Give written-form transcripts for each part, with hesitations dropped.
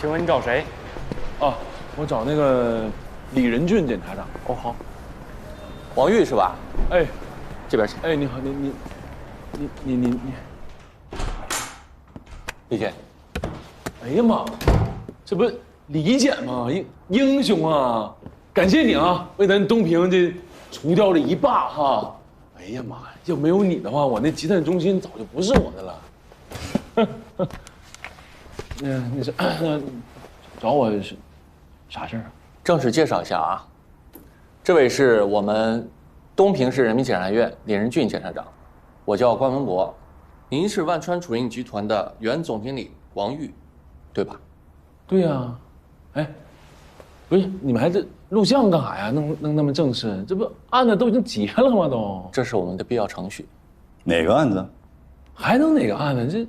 请问你找谁？哦，我找那个李仁俊检察长。哦，好。王玉是吧？哎，这边请。哎，你好，你，李姐。哎呀妈，这不李检吗？英雄啊！感谢你啊，为咱东平这除掉了一霸哈。哎呀妈呀，要没有你的话，我那集散中心早就不是我的了。你是找我是啥事儿啊？正式介绍一下啊，这位是我们东平市人民检察院李仁俊检察长，我叫关文博，您是万川储运集团的原总经理王玉，对吧？对呀，哎，不是你们还这录像干啥呀？弄那么正式，这不案子都已经结了吗？都，这是我们的必要程序。哪个案子？还能哪个案子？这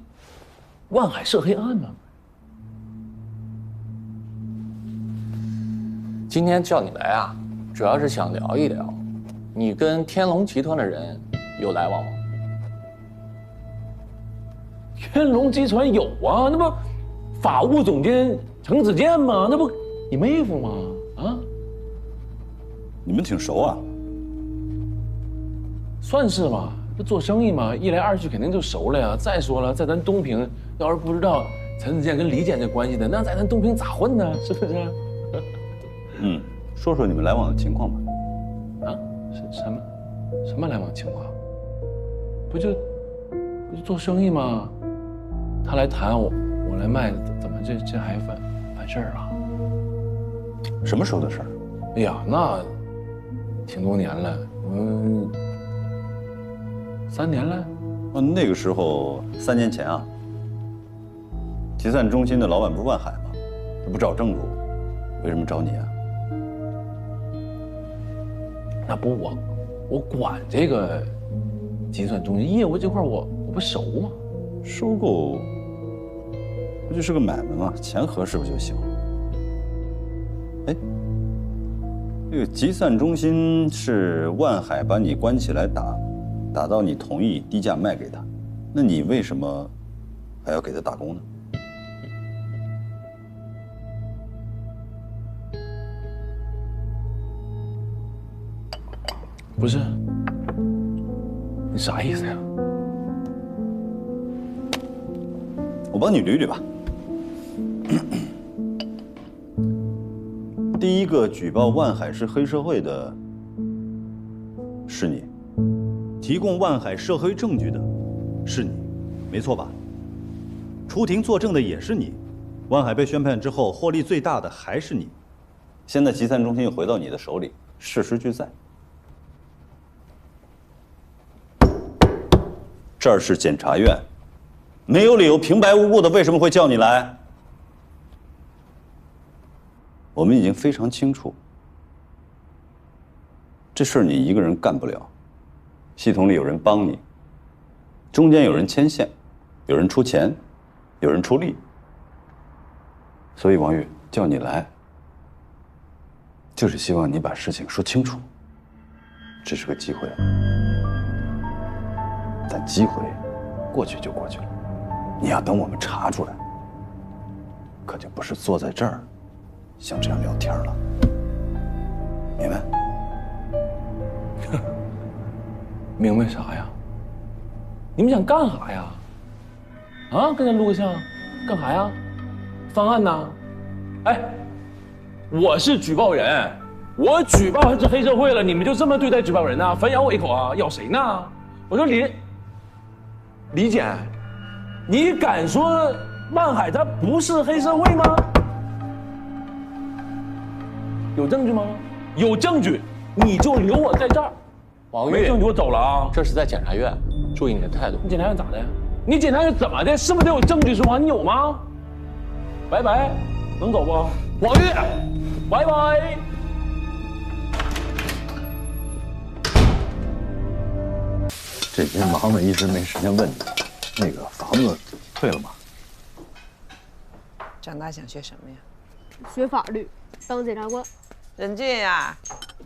万海涉黑案吗？今天叫你来啊，主要是想聊一聊，你跟天龙集团的人有来往吗？天龙集团有啊，那不法务总监程子健吗？那不你妹夫吗？啊，你们挺熟啊？算是吧，这做生意嘛，一来二去肯定就熟了呀。再说了，在咱东平，要是不知道陈子健跟李检这关系的，那在咱东平咋混呢？是不是？说说你们来往的情况吧。啊，什么来往情况？不就做生意吗？他来谈我来卖，怎么这还反事儿啊？什么时候的事儿？哎呀，那挺多年了，3年了。那个时候3年前啊，集散中心的老板不是万海吗？他不找正主，为什么找你啊？那不我管这个集散中心业务这块，我不熟吗？收购不就是个买卖吗？钱合适不就行？哎，这个集散中心是万海把你关起来打到你同意低价卖给他，那你为什么还要给他打工呢？不是，你啥意思呀？我帮你捋捋吧。第一个举报万海是黑社会的是你，提供万海涉黑证据的是你，没错吧？出庭作证的也是你，万海被宣判之后获利最大的还是你。现在集散中心又回到你的手里，事实俱在。这儿是检察院，没有理由平白无故的为什么会叫你来？我们已经非常清楚，这事儿你一个人干不了，系统里有人帮你，中间有人牵线，有人出钱，有人出力。所以王玉叫你来，就是希望你把事情说清楚。这是个机会，但机会过去就过去了，你要等我们查出来，可就不是坐在这儿像这样聊天了，明白？明白啥呀？你们想干啥呀？啊，跟咱录个像，干啥呀？翻案呐？哎，我是举报人，我举报这黑社会了，你们就这么对待举报人呢？反咬我一口啊？咬谁呢？我说李检，你敢说万海他不是黑社会吗？有证据吗？有证据，你就留我在这儿。王玉，没证据我走了啊！这是在检察院，注意你的态度。你检察院咋的呀？你检察院怎么的？是不是得有证据说话？你有吗？拜拜，能走不？王玉，拜拜。这边忙的一直没时间问你，那个房子退了吗？长大想学什么呀？学法律，当检察官。任俊呀，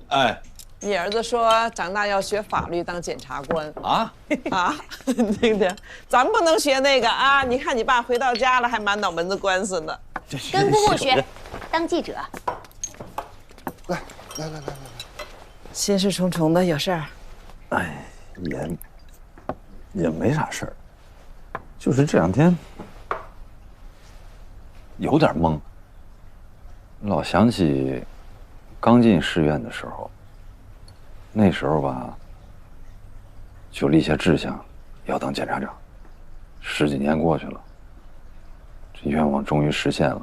哎，你儿子说长大要学法律当检察官啊啊！听听，咱不能学那个啊！你看你爸回到家了，还满脑门子官司呢。跟姑姑学，当记者。来，心事重重的，有事儿？哎，也没啥事儿，就是这两天有点懵，老想起刚进师院的时候，那时候吧，就立下志向要当检察长。10几年过去了，这愿望终于实现了，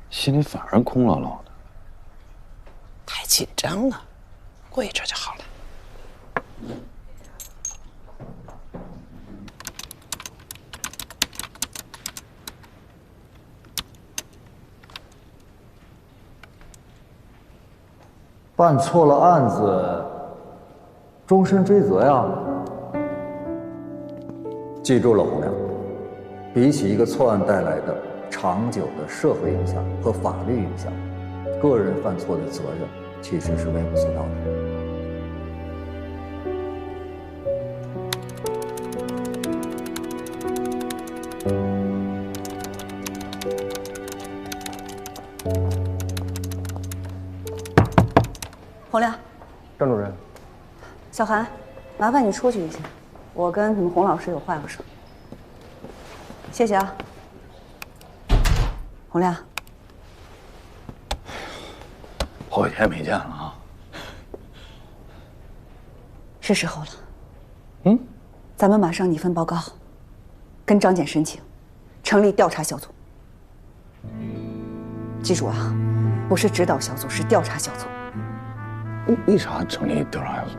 心里反而空落落的。太紧张了，过一阵就好了。办错了案子，终身追责呀！记住了，红娘，比起一个错案带来的长久的社会影响和法律影响，个人犯错的责任其实是微不足道的。洪亮，张主任，小韩，麻烦你出去一下，我跟你们洪老师有话要说。谢谢啊，洪亮。好几天没见了啊，是时候了。咱们马上拟份报告，跟张检申请，成立调查小组。记住啊，不是指导小组，是调查小组。为啥成立调查小组？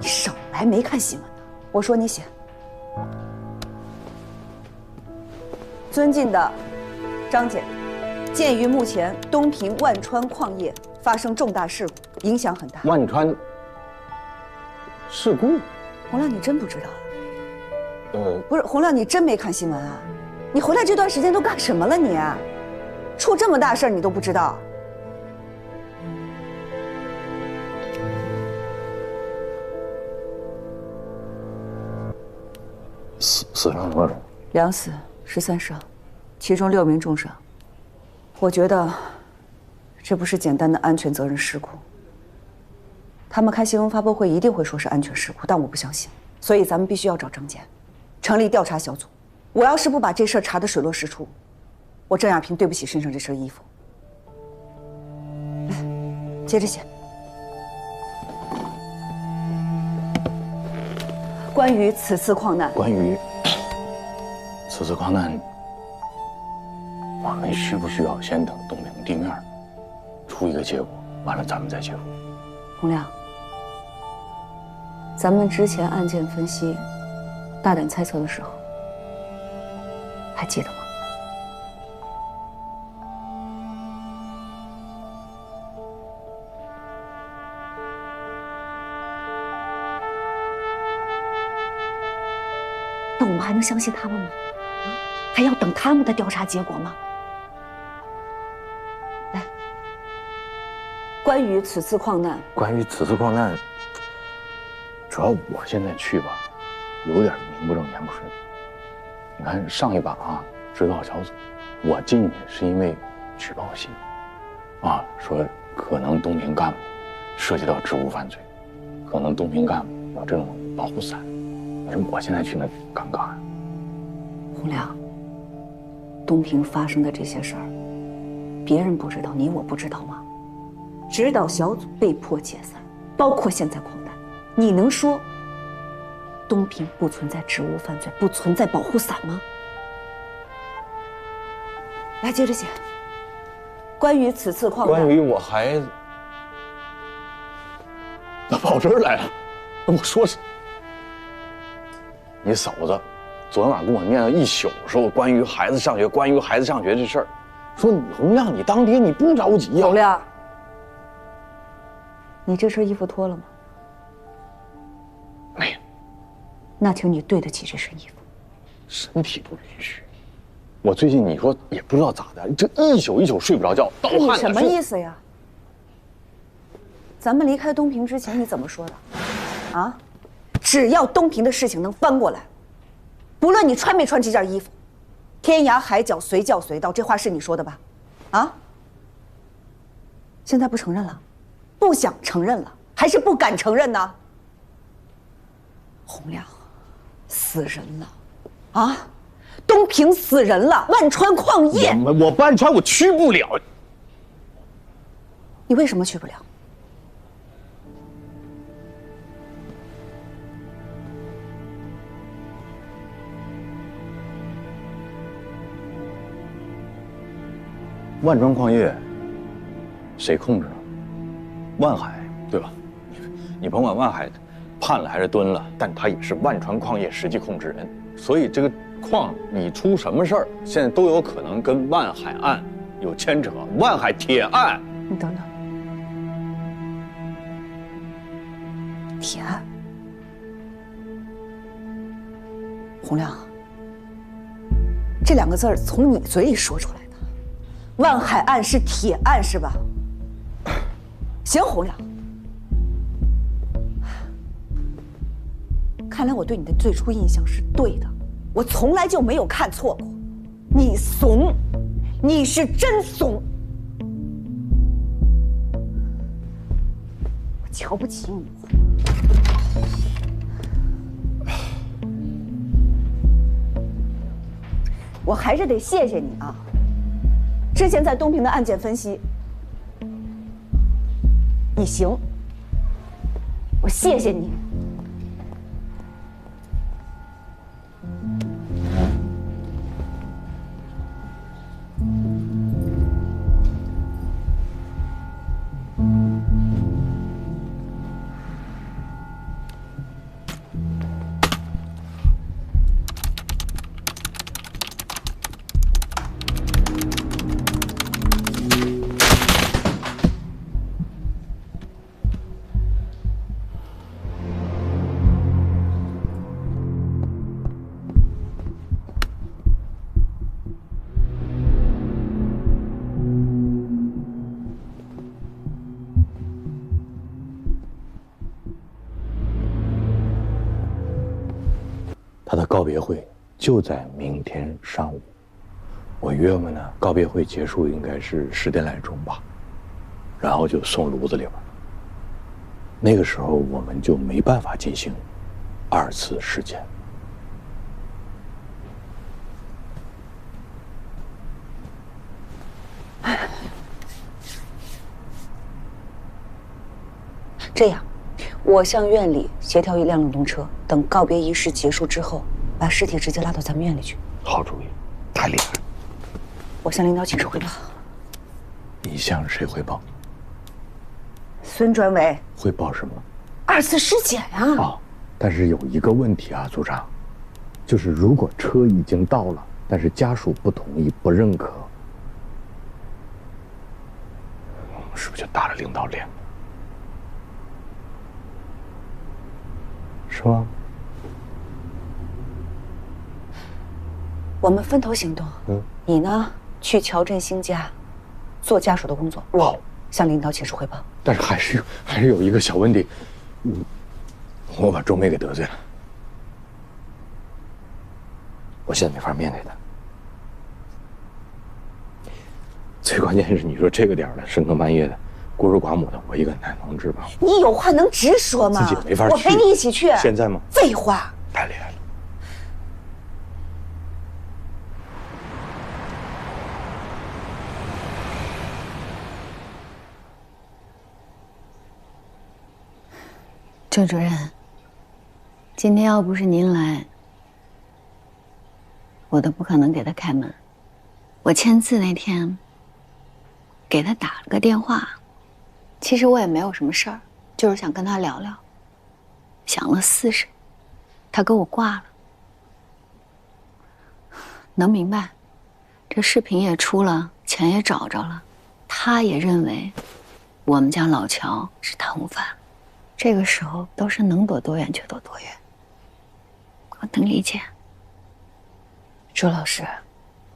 你少来，没看新闻呢。我说你写。尊敬的张检，鉴于目前东平万川矿业发生重大事故，影响很大。万川事故？洪亮，你真不知道？不是，洪亮，你真没看新闻啊？你回来这段时间都干什么了你？出这么大事儿你都不知道？死伤多少2死13伤，其中6名重伤。我觉得这不是简单的安全责任事故。他们开新闻发布会一定会说是安全事故，但我不相信，所以咱们必须要找证件，成立调查小组。我要是不把这事儿查得水落石出，我郑亚萍对不起身上这身衣服。来，接着写。关于此次矿难，关于此次矿难，我们需不需要先等东平地面出一个结果，完了咱们再介入？洪亮，咱们之前案件分析、大胆猜测的时候，还记得吗？那我们还能相信他们吗？还要等他们的调查结果吗？来，关于此次矿难，主要我现在去吧，有点名不正言不顺。你看上一把啊，指导小组，我进去是因为举报信，说可能东平干部涉及到职务犯罪，可能东平干部有这种保护伞。你说我现在去那尴尬呀？洪亮，东平发生的这些事儿，别人不知道，你我不知道吗？指导小组被迫解散，包括现在矿难，你能说东平不存在职务犯罪，不存在保护伞吗？来，接着写。关于此次矿难，关于我孩子，那跑这儿来了，我说是。你嫂子昨天晚上跟我念了一宿，说关于孩子上学这事儿，说你洪亮，你当爹你不着急呀？洪亮，你这身衣服脱了吗？没有。那请你对得起这身衣服。身体不允许。我最近你说也不知道咋的，这一宿睡不着觉，盗汗。你什么意思呀？咱们离开东平之前你怎么说的？啊？只要东平的事情能翻过来，不论你穿没穿这件衣服，天涯海角随叫随到，这话是你说的吧？啊？现在不承认了，不想承认了，还是不敢承认呢？洪亮，死人了，啊！东平死人了，万川矿业。我万川我去不了。你为什么去不了？万川矿业谁控制呢？万海，对吧？你甭管万海判了还是蹲了，但他也是万川矿业实际控制人，所以这个矿你出什么事儿，现在都有可能跟万海案有牵扯。万海铁案，你等等，铁案，洪亮，这两个字儿从你嘴里说出来的，万海案是铁案是吧？行，洪亮，看来我对你的最初印象是对的，我从来就没有看错过。你怂，你是真怂，我瞧不起你。我还是得谢谢你啊！之前在东平的案件分析，你行，我谢谢你。他的告别会就在明天上午，我约问呢，告别会结束应该是10点来钟吧，然后就送炉子里边。那个时候我们就没办法进行2次尸检。这样，我向院里协调一辆冷冻车，等告别仪式结束之后，把尸体直接拉到咱们院里去。好主意，太厉害了！我向领导请示汇报。你向谁汇报？孙专委。汇报什么？2次尸检呀！哦，但是有一个问题啊，组长，就是如果车已经到了，但是家属不同意、不认可，我们是不是就打了领导脸？是吗？我们分头行动。你呢，去乔振兴家做家属的工作。我向领导请示汇报。但是还是有一个小问题，我把周梅给得罪了，我现在没法面对他。最关键是你说这个点了，深更半夜的，孤儿寡母的，我一个男同志吧。你有话能直说吗？自己没法去，我陪你一起去。现在吗？废话。太厉害了。郑主任，今天要不是您来，我都不可能给他开门。我签字那天，给他打了个电话，其实我也没有什么事儿，就是想跟他聊聊。响了40，他给我挂了。能明白，这视频也出了，钱也找着了，他也认为我们家老乔是贪污犯。这个时候都是能躲多远就躲多远，我能理解。周老师，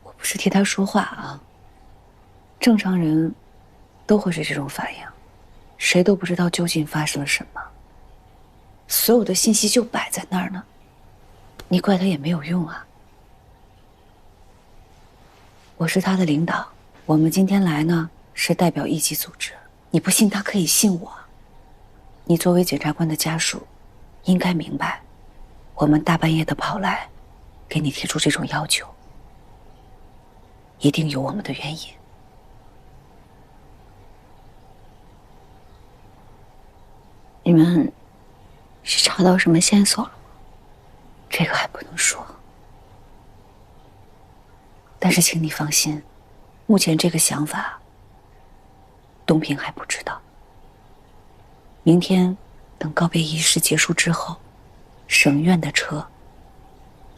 我不是替他说话啊。正常人都会是这种反应，谁都不知道究竟发生了什么。所有的信息就摆在那儿呢，你怪他也没有用啊。我是他的领导，我们今天来呢，是代表一级组织。你不信他可以信我。你作为检察官的家属，应该明白，我们大半夜的跑来，给你提出这种要求，一定有我们的原因。你们是查到什么线索了吗？这个还不能说。但是请你放心，目前这个想法，东平还不知道。明天等告别仪式结束之后，省院的车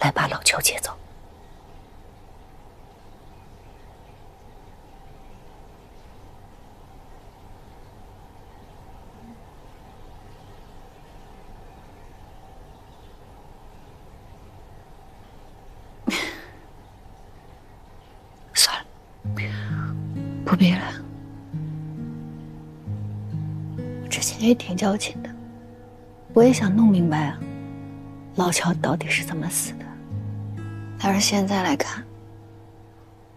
来把老乔接走。算了，不必了。我之前也挺矫情的，我也想弄明白啊，老乔到底是怎么死的。但是现在来看，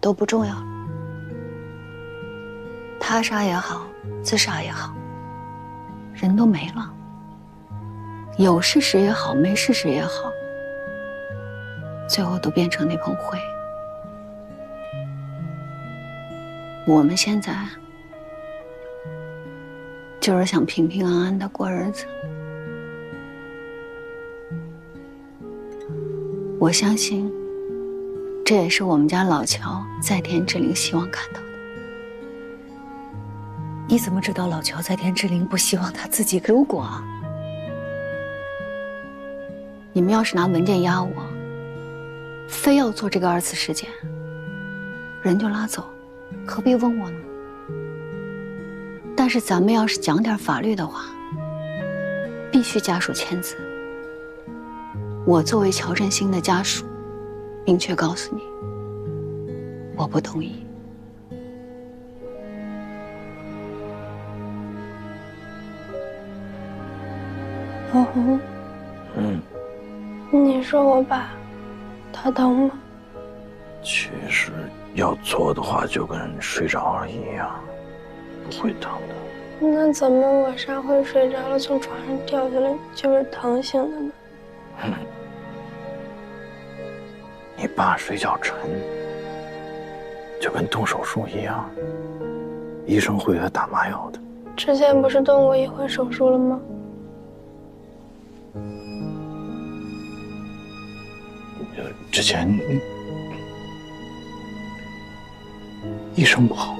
都不重要了。他杀也好，自杀也好，人都没了。有事实也好，没事实也好，最后都变成那盆灰。我们现在就是想平平安安的过日子。我相信，这也是我们家老乔在天之灵希望看到的。你怎么知道老乔在天之灵不希望他自己？如果你们要是拿文件压我，非要做这个2次事件，人就拉走，何必问我呢？但是咱们要是讲点法律的话，必须家属签字。我作为乔振兴的家属，明确告诉你，我不同意。老红，你说我爸，他疼吗？其实要做的话，就跟睡着了一样，不会疼的。那怎么我上回睡着了，从床上掉下来就是疼醒的呢？你爸睡觉沉，就跟动手术一样，医生会给他打麻药的。之前不是动过一回手术了吗？之前医生不好。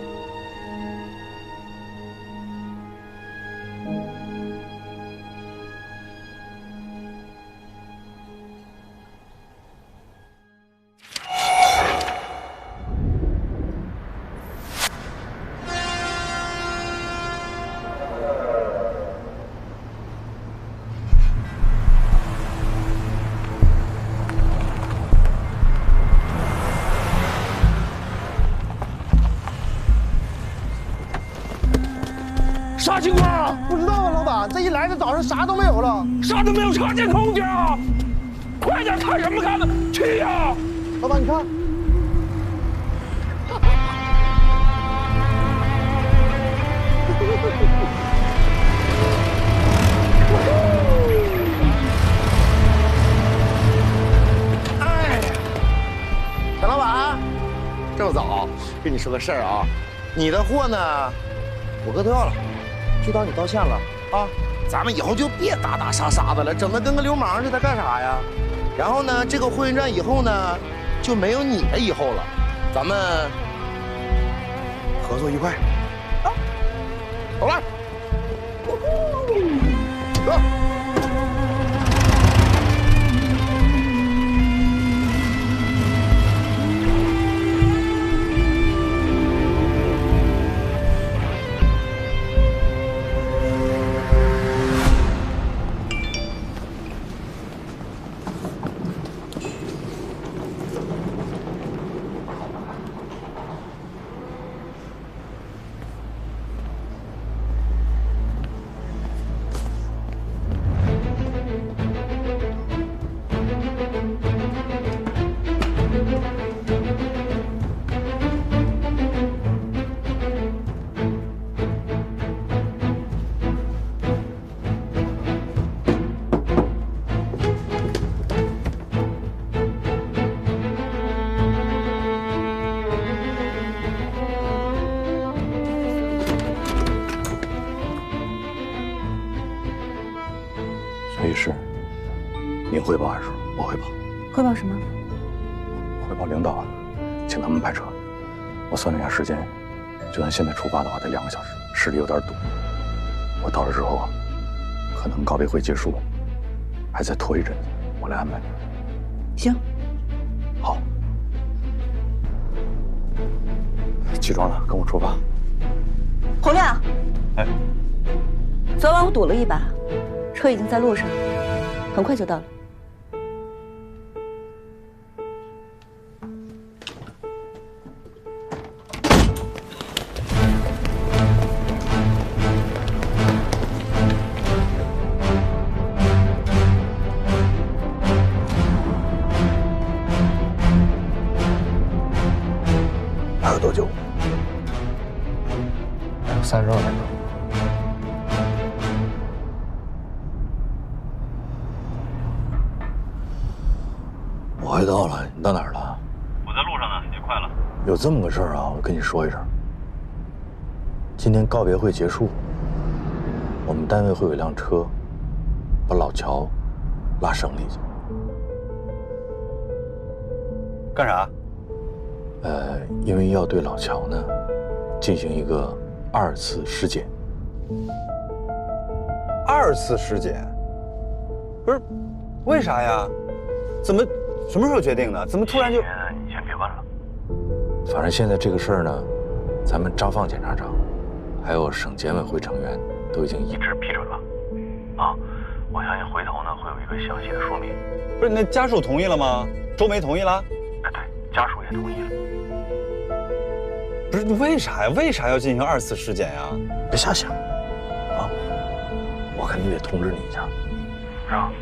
啥情况啊？不知道啊，老板，这一来这早上啥都没有了，啥都没有，查监控去啊！快点，看什么看呢？去呀！老板，你看。哎，小老板，这么早，跟你说个事儿啊，你的货呢，我哥都要了。就当你道歉了啊！咱们以后就别打打杀杀的了，整的跟个流氓似的，干啥呀？然后呢，这个货运站以后呢，就没有你的以后了。咱们合作愉快啊！走了，走。您汇报还是我汇报？汇报什么？汇报领导，请他们派车。我算了一下时间，就算现在出发的话，得2个小时，时里有点堵。我到了之后啊，可能告别会结束，还再拖一阵子，我来安排。行。好。起床了，跟我出发。洪亮。哎。昨晚我赌了一把，车已经在路上，很快就到了。还有多久？还有32分钟。我快到了，你到哪儿了？我在路上呢，也快了。有这么个事儿啊，我跟你说一声。今天告别会结束，我们单位会有一辆车，把老乔拉省里去。干啥？因为要对老乔呢进行一个2次尸检。2次尸检？不是，为啥呀？怎么？什么时候决定的？怎么突然就……你先别问了。反正现在这个事儿呢，咱们张放检察长，还有省检委会成员都已经一致批准了。啊，我相信回头呢会有一个详细的说明。不是，那家属同意了吗？周梅同意了？哎，对，家属也同意了。不是，为啥呀？为啥要进行2次尸检呀？别瞎想，啊！我肯定得通知你一下，是吧？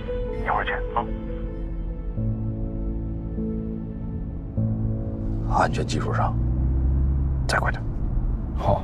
一会儿见啊。安全技术上，再快点。好。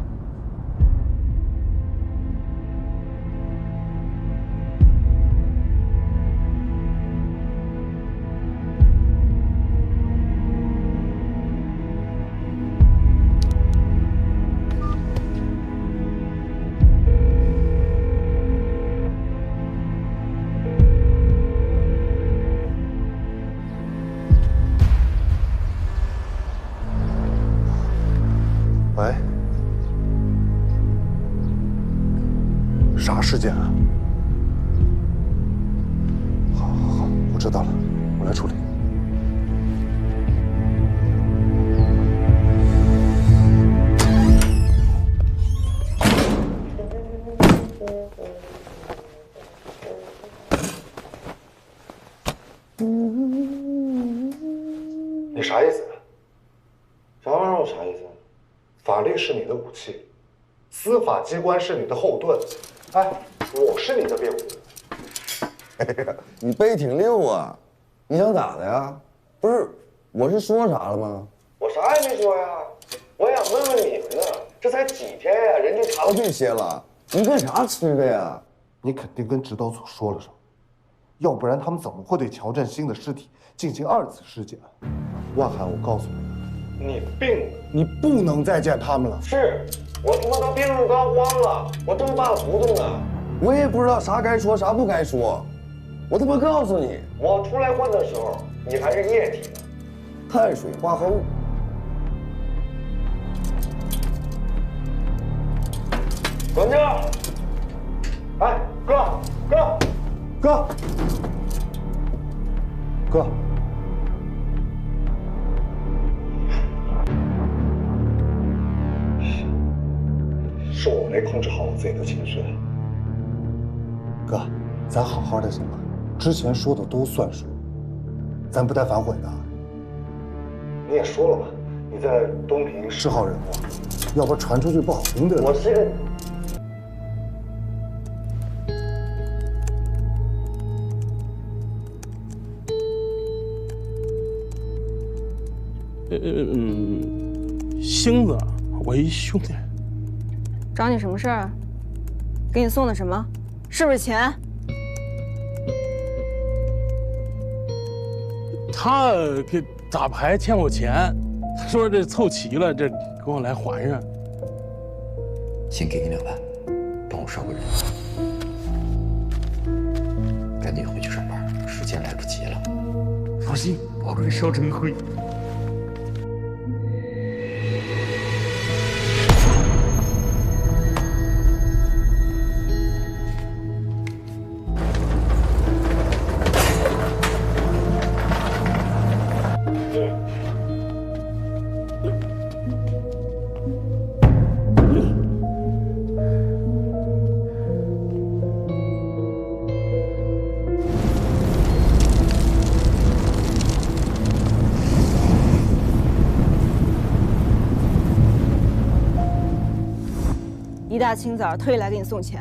喂，啥事件啊？好，我知道了，我来处理。你啥意思？啥玩意儿？我啥意思？法律是你的武器，司法机关是你的后盾。哎，我是你的辩护人。哎呀，你背挺溜啊！你想咋的呀？不是，我是说啥了吗？我啥也没说呀，我想问问你们呢，这才几天呀，人就查到这些了，你干啥吃的呀？你肯定跟指导组说了什么，要不然他们怎么会对乔振兴的尸体进行2次尸检？万海，我告诉你，你病了，你不能再见他们了。是，我他妈都病入膏肓了，我正犯糊涂呢。我也不知道啥该说啥不该说，我他妈告诉你，我出来混的时候，你还是液体呢，碳水化合物。管家，哎，哥，是我没控制好我自己的情绪。哥，咱好好的行吗？之前说的都算数，咱不带反悔的。你也说了吧，你在东平是号人物，要不传出去不好听的。我现在。星子，我一兄弟。找你什么事儿？给你送的什么？是不是钱？他给打牌欠我钱，他说这凑齐了，这给我来还上。先给你2万，帮我捎个人。赶紧回去上班，时间来不及。放心，保准烧成灰。一大清早特意来给你送钱。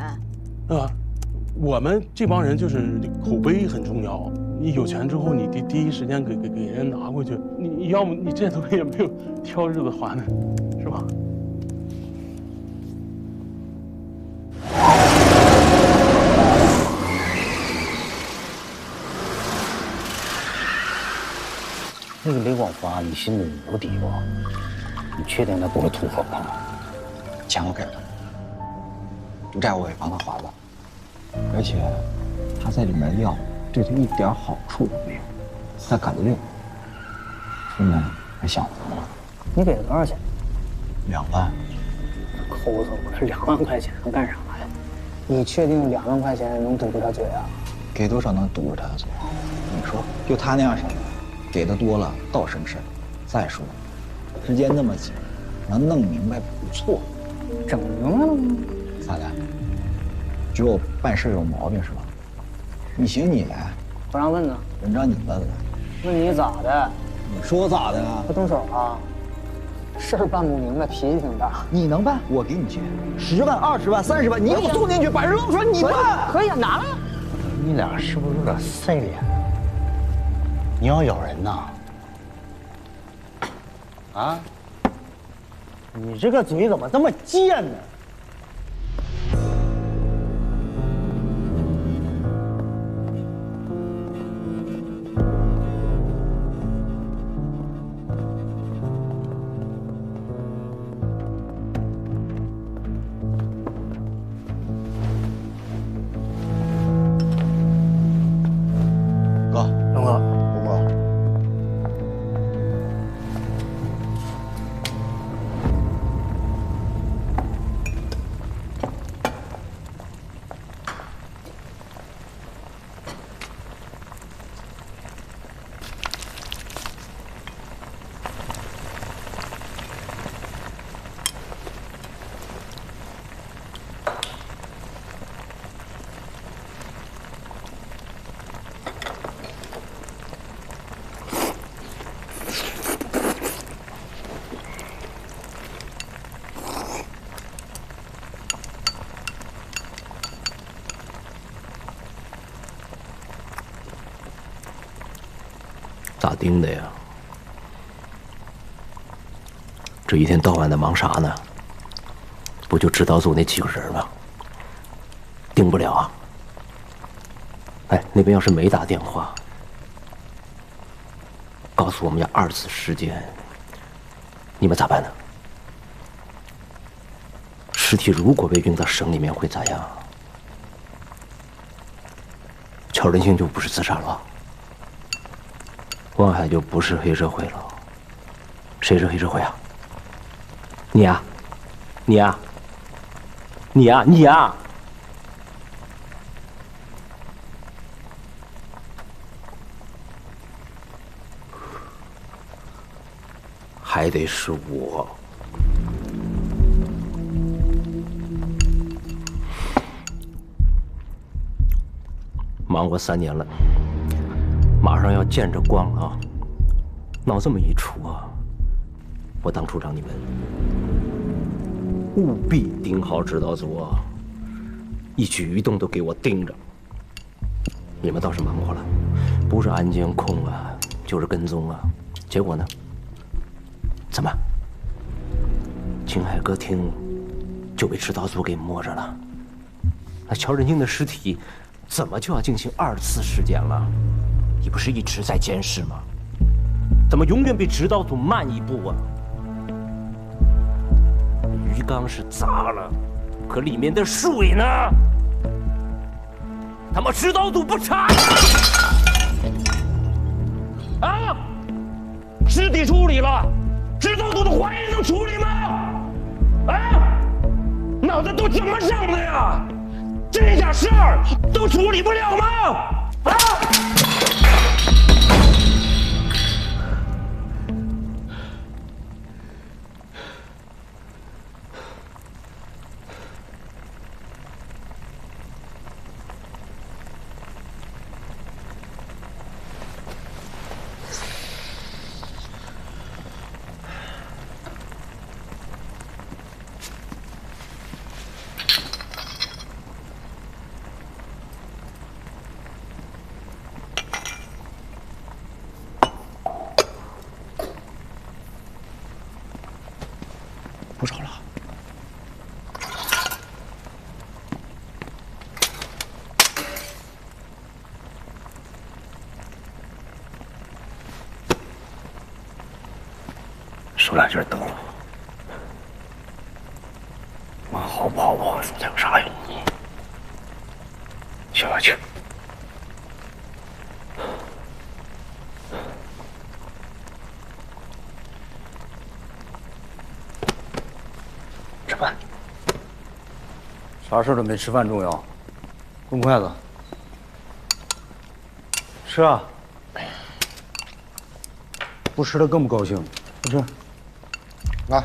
我们这帮人就是口碑很重要。你有钱之后，你第一时间给人拿过去。你要么你这东西也没有挑日子还呢，是吧？那个雷广发，你心里有底不？你确定他不会吐火吗？钱我给了，债我也帮他还了，而且他在里面要对他一点好处都没有，他敢溜，说明还想活呢。你给他多少钱？2万。抠搜，可是2万块钱能干啥呀？你确定2万块钱能堵住他嘴啊？给多少能堵住他的嘴？你说，就他那样式的，给的多了倒省事儿。再说，时间那么紧，能弄明白不错。整明白了吗？咋的？觉得我办事有毛病是吧？你行你来，不让问呢？轮着你问了。问你咋的？你说我咋的啊？不动手啊？事儿办不明白，脾气挺大。你能办？我给你钱，10万、20万、30万，你给我送进去，把人捞出来，你办。可以啊，拿来。你俩是不是有点赛脸？你要咬人呐？啊？你这个嘴怎么这么贱呢？哥，龙哥，不过。咋盯的呀？这一天到晚的忙啥呢？不就指导组那几个人吗？盯不了啊！哎，那边要是没打电话，告诉我们要2次尸检，你们咋办呢？尸体如果被运到省里面会咋样？乔仁兴就不是自杀了。万海就不是黑社会了，谁是黑社会啊？你呀，你呀，你呀，你呀！还得是我。忙活3年了。马上要见着光了啊！闹这么一出啊，我当处长你们务必盯好指导组啊，一举一动都给我盯着。你们倒是忙活了，不是安监控啊，就是跟踪啊。结果呢？怎么？青海歌厅就被指导组给摸着了？那乔仁兴的尸体怎么就要进行2次尸检了？你不是一直在监视吗？怎么永远比指导组慢一步啊？鱼缸是砸了，可里面的水呢？他妈指导组不查啊！尸体处理了，制造组的化验能处理吗？啊，脑子都怎么想的呀？这点事儿都处理不了吗？啊！不少了。使两劲得了，往后跑跑说它有啥用？消下去。吃饭。啥事都没吃饭重要。动筷子。吃啊！不吃他更不高兴。不吃。来。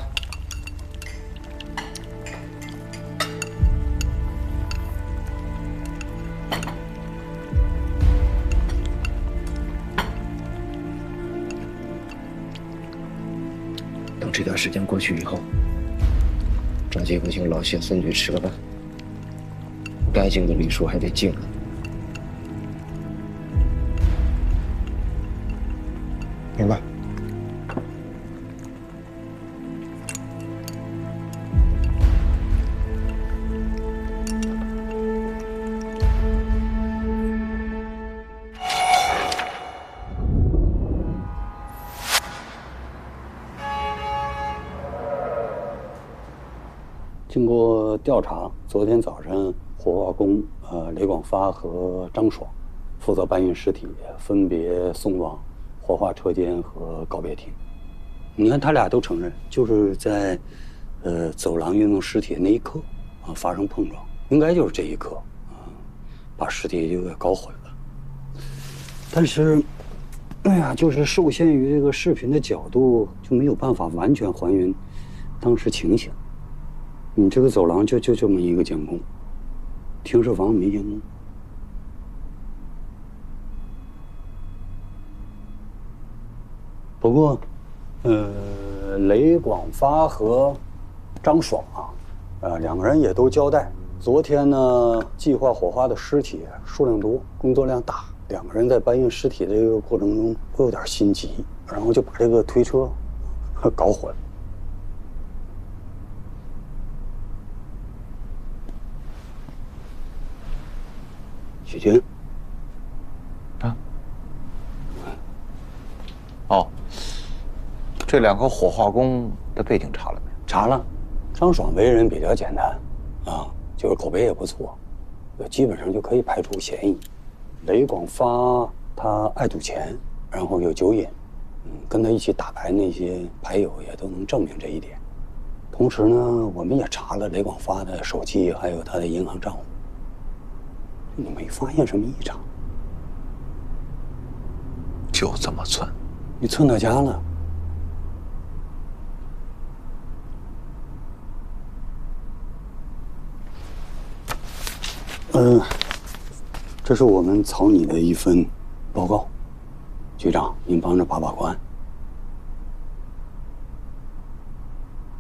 等这段时间过去以后，找机会请老谢、孙局吃个饭。该敬的礼数还得敬了。明白。经过调查，昨天早上火化工雷广发和张爽负责搬运尸体，分别送往火化车间和告别厅。你看，他俩都承认，就是在走廊运送尸体的那一刻发生碰撞，应该就是这一刻把尸体就给搞毁了。但是，哎呀，就是受限于这个视频的角度，就没有办法完全还原当时情形。你这个走廊就这么一个监控，停尸房没监控。不过，雷广发和张爽两个人也都交代，昨天呢计划火化的尸体数量多，工作量大，两个人在搬运尸体的这个过程中会有点心急，然后就把这个推车搞混了。许军，哦，这两个火化工的背景查了没？查了，张爽为人比较简单，就是口碑也不错，基本上就可以排除嫌疑。雷广发他爱赌钱，然后有酒瘾，跟他一起打牌那些牌友也都能证明这一点。同时呢，我们也查了雷广发的手机，还有他的银行账户。你没发现什么异常？就这么寸？你寸到家了？这是我们草拟的一份报告，局长，您帮着把把关。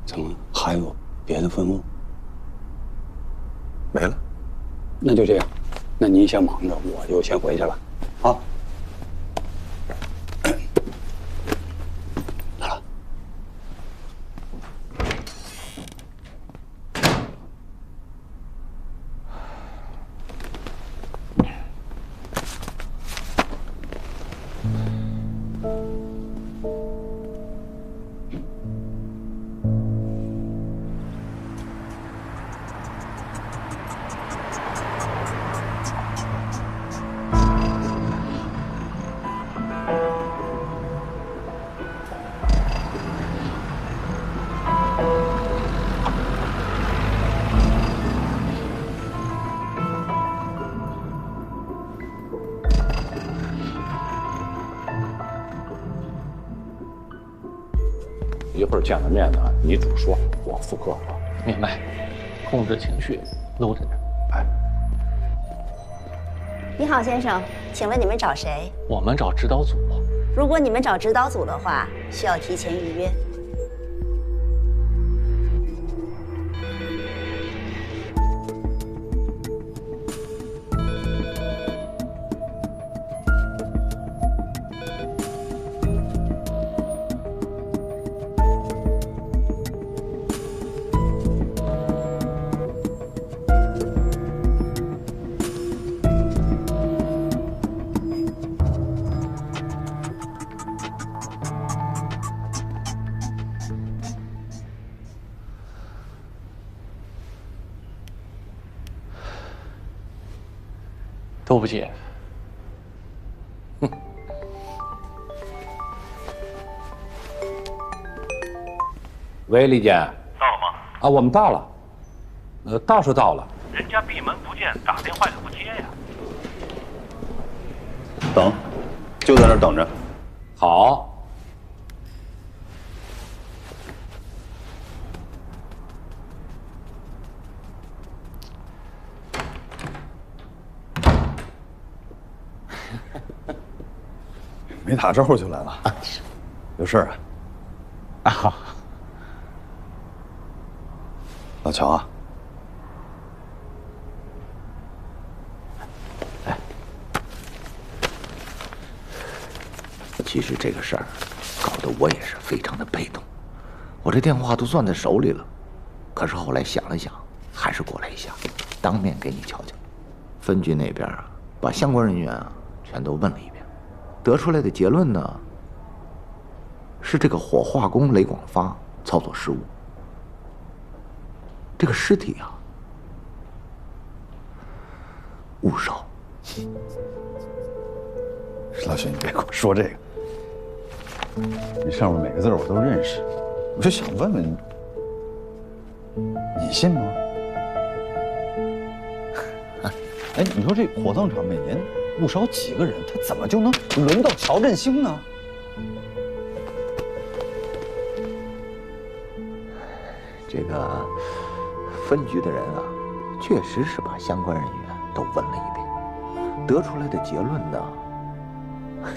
怎么还有别的分务？没了。那就这样。那您先忙着，我就先回去了，啊。来了。一会儿见了面呢，你主说，我附和。明白，控制情绪，搂着点。哎，你好，先生，请问你们找谁？我们找指导组。如果你们找指导组的话，需要提前预约。都不接。喂，李姐。到了吗？啊，我们到了。到是到了。人家闭门不见，打电话也不接呀。等，就在那儿等着。好。没打招呼就来了，有事儿啊？啊，老乔啊，其实这个事儿搞得我也是非常的被动，我这电话都攥在手里了，可是后来想了想，还是过来一下，当面给你瞧瞧。分局那边啊，把相关人员啊全都问了一遍。得出来的结论呢，是这个火化工雷广发操作失误。这个尸体啊，误烧。老许，你别跟我说这个，这上面每个字我都认识，我就想问问你，你信吗？哎，你说这火葬场每年误烧几个人，他怎么就能轮到乔振兴呢？这个分局的人啊，确实是把相关人员都问了一遍，得出来的结论呢，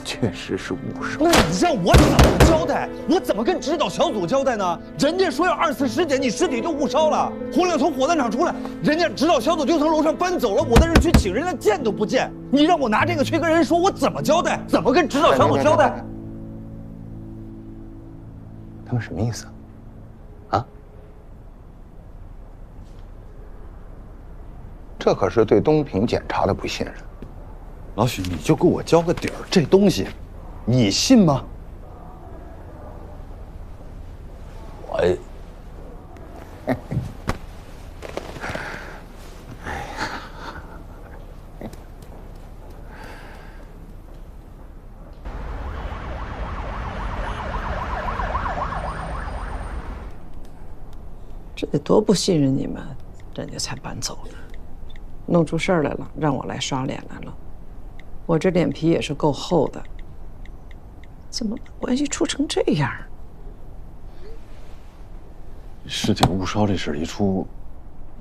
确实是误烧。那你让我怎么交代？我怎么跟指导小组交代呢？人家说要24尸检，你尸体就误烧了。胡亮从火葬场出来，人家指导小组就从楼上搬走了，我在这去请人家见都不见。你让我拿这个去跟人说，我怎么交代？怎么跟指导小组交代？他们什么意思？啊？这可是对东平检查的不信任。老许，你就给我交个底儿，这东西，你信吗？我，这得多不信任你们，人家才搬走的。弄出事儿来了，让我来刷脸来了。我这脸皮也是够厚的，怎么把关系处成这样？尸体误烧这事一出，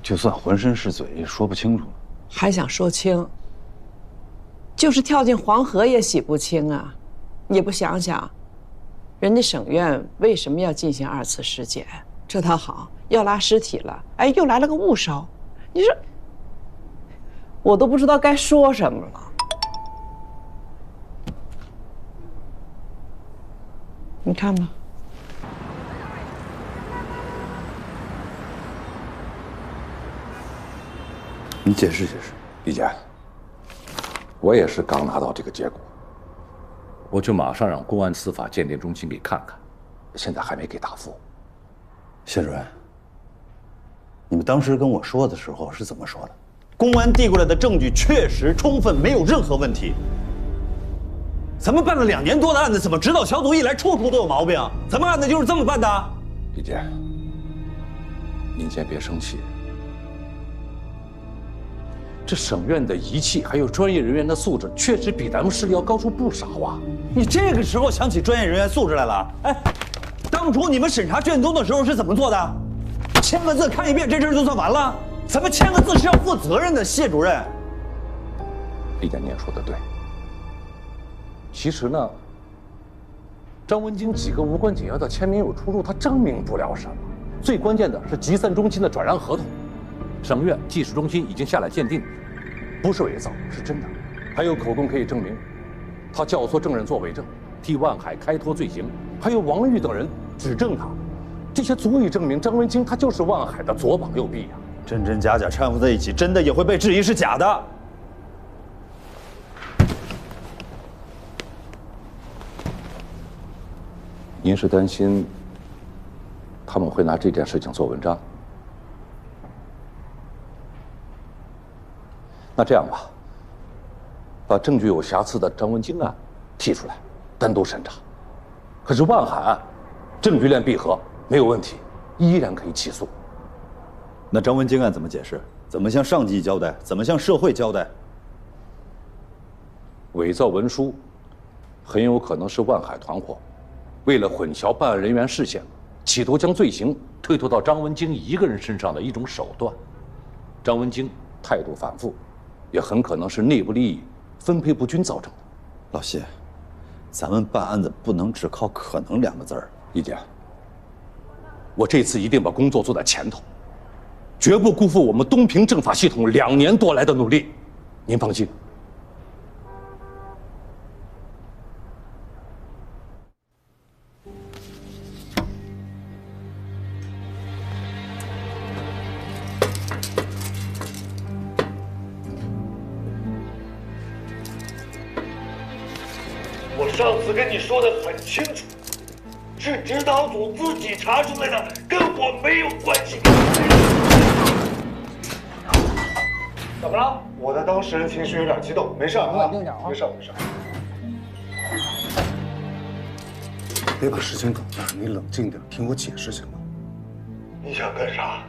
就算浑身是嘴也说不清楚了。还想说清？就是跳进黄河也洗不清啊！你不想想，人家省院为什么要进行2次尸检？这倒好，要拉尸体了，哎，又来了个误烧，你说，我都不知道该说什么了。你看吧。你解释解释，李姐，我也是刚拿到这个结果，我就马上让公安司法鉴定中心给看看，现在还没给答复。谢主任，你们当时跟我说的时候是怎么说的？公安递过来的证据确实充分，没有任何问题。咱们办了2年多的案子，怎么指导小组一来处处都有毛病？咱们案子就是这么办的？李姐，您先别生气。这省院的仪器还有专业人员的素质，确实比咱们市里要高出不少啊！你这个时候想起专业人员素质来了？哎，当当初你们审查卷宗的时候是怎么做的？签个字看一遍，这事就算完了？咱们签个字是要负责任的，谢主任。李检，您也说的对。其实呢，张文京几个无关紧要的签名有出入，它证明不了什么。最关键的是集散中心的转让合同，省院技术中心已经下来鉴定，不是伪造，是真的。还有口供可以证明，他教唆证人做伪证，替万海开脱罪行，还有王玉等人指证他，这些足以证明张文京他就是万海的左膀右臂呀。真真假假掺和在一起，真的也会被质疑是假的。您是担心他们会拿这件事情做文章？那这样吧，把证据有瑕疵的张文京案剔出来，单独审查。可是万海案证据链闭合，没有问题，依然可以起诉。那张文京案怎么解释？怎么向上级交代？怎么向社会交代？伪造文书很有可能是万海团伙为了混淆办案人员视线，企图将罪行推脱到张文京一个人身上的一种手段。张文京态度反复，也很可能是内部利益分配不均造成的。老谢，咱们办案子不能只靠可能2个字儿。李检，我这次一定把工作做在前头，绝不辜负我们东平政法系统2年多来的努力。您放心。我上次跟你说的很清楚，是指导组自己查出来的，跟我没有关系。怎么了？我的当事人情绪有点激动，没事啊，稳定点啊，没事没事。别把事情搞大，你冷静点，听我解释行吗？你想干啥？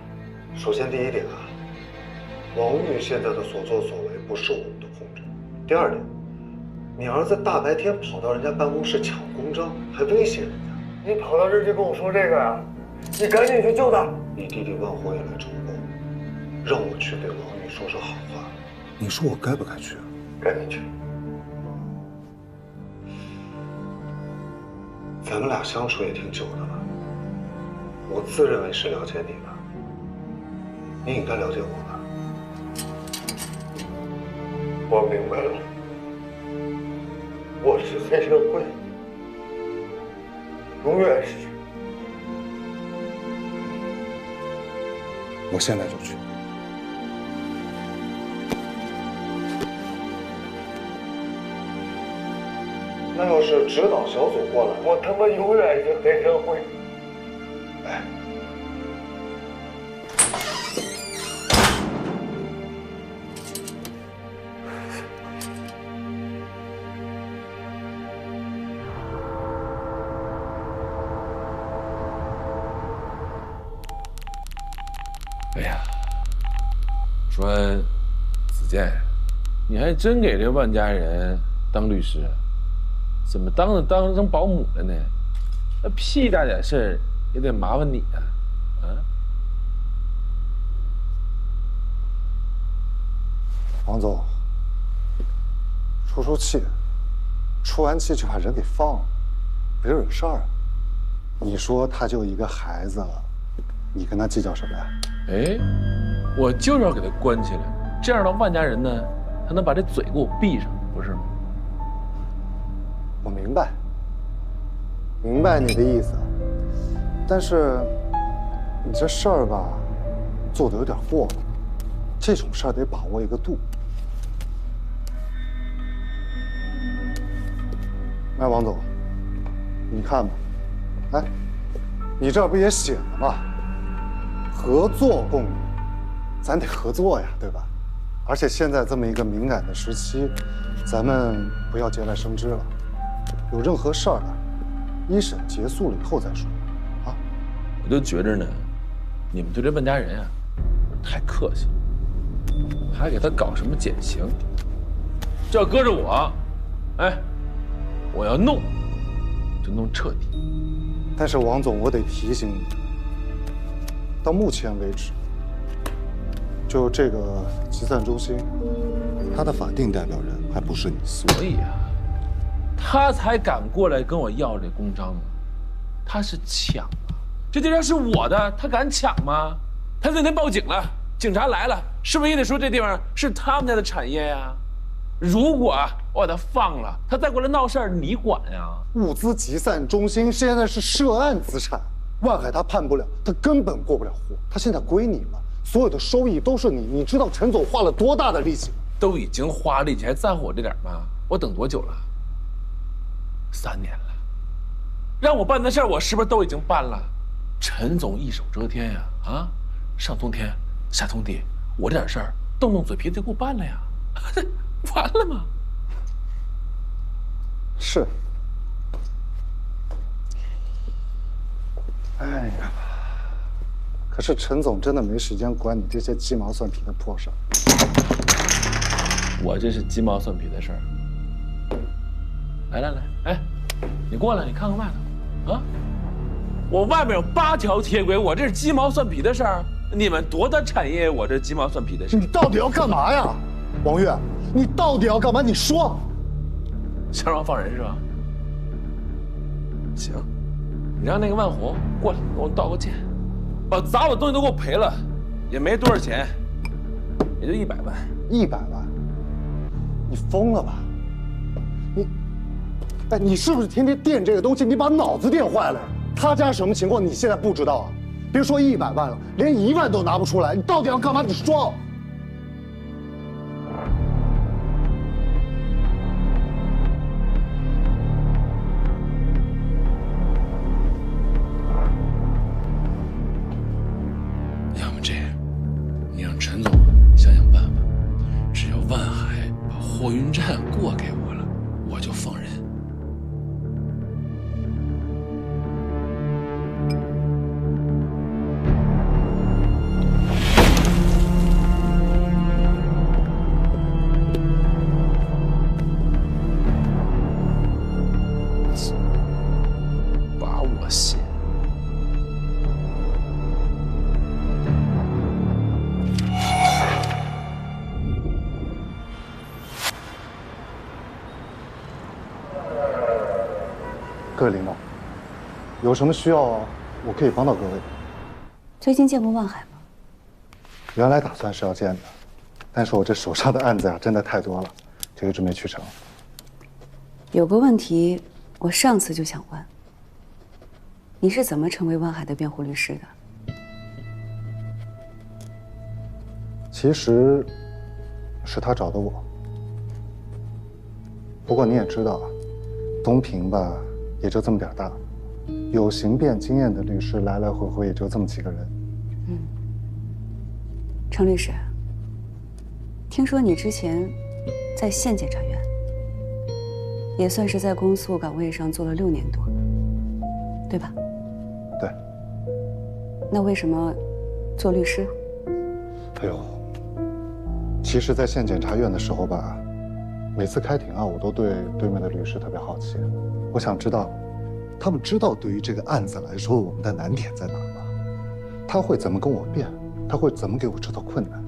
首先第一点啊，王玉现在的所作所为不受我们的控制。第二点，你儿子大白天跑到人家办公室抢公章，还威胁人家。你跑到这儿就跟我说这个呀？你赶紧去救他！你弟弟万火也来成功，让我去对王玉说说好话，你说我该不该去啊？赶紧去。咱们俩相处也挺久的了，我自认为是了解你的，你应该了解我吧？我明白了，我是黑社会，永远是。我现在就去。那要是指导小组过来，我他妈永远是黑社会。哎，哎呀，说子健，你还真给这万家人当律师？怎么当成保姆了呢？那屁大点事儿也得麻烦你啊！啊！王总，出气，出完气就把人给放了，别惹事儿。你说他就一个孩子，你跟他计较什么呀？哎，我就是要给他关起来，这样的万家人呢，他能把这嘴给我闭上，不是吗？我明白，明白你的意思，但是你这事儿吧，做的有点过了。这种事儿得把握一个度。哎，王总，你看吧，哎，你这不也写了吗？合作共赢，咱得合作呀，对吧？而且现在这么一个敏感的时期，咱们不要节外生枝了。有任何事儿呢，一审结束了以后再说，啊！我就觉着呢，你们对这万家人啊，太客气了，还给他搞什么减刑？这要搁着我，哎，我要弄，就弄彻底。但是王总，我得提醒你，到目前为止，就这个集散中心，它的法定代表人还不是你。所以啊，他才敢过来跟我要这公章呢。他是抢啊，这地方是我的，他敢抢吗？他那天报警了，警察来了，是不是也得说这地方是他们家的产业呀？如果我把他放了，他再过来闹事儿，你管呀？物资集散中心现在是涉案资产，万海他判不了，他根本过不了户，他现在归你了，所有的收益都是你。你知道陈总花了多大的力气吗？都已经花力气，还在乎我这点吗？我等多久了？3年了，让我办的事儿，我是不是都已经办了？陈总一手遮天呀，啊，上通天，下通地，我这点事儿动动嘴皮子就给我办了呀，完了吗？是。哎呀，可是陈总真的没时间管你这些鸡毛蒜皮的破事儿。我这是鸡毛蒜皮的事儿。来来来，哎，你过来，你看看外头，啊，我外面有8条铁轨，我这是鸡毛蒜皮的事儿。你们多大产业，我这鸡毛蒜皮的事儿。你到底要干嘛呀，王月？你到底要干嘛？你说。想让我放人是吧？行，你让那个万红过来给我道个歉，把砸我的东西都给我赔了，也没多少钱，也就100万。100万？你疯了吧？你是不是天天垫这个东西？你把脑子垫坏了呀？他家什么情况你现在不知道啊？别说100万了，连1万都拿不出来，你到底要干嘛？你说。要么这样，你让陈总想想办法，只要万海把货运站过给我了，我就放人。把我信。各位领导，有什么需要，我可以帮到各位。最近见过万海吗？原来打算是要见的，但是我这手上的案子啊，真的太多了，就一直没去成。有个问题，我上次就想问，你是怎么成为万海的辩护律师的？其实，是他找的我。不过你也知道啊，东平吧，也就这么点大，有刑辩经验的律师来来回回也就这么几个人。程律师，听说你之前在县检察院，也算是在公诉岗位上做了6年多，对吧？对。那为什么做律师？哎呦，其实，在县检察院的时候吧，每次开庭啊，我都对对面的律师特别好奇，我想知道，他们知道对于这个案子来说，我们的难点在哪吗？他会怎么跟我辩？他会怎么给我制造困难？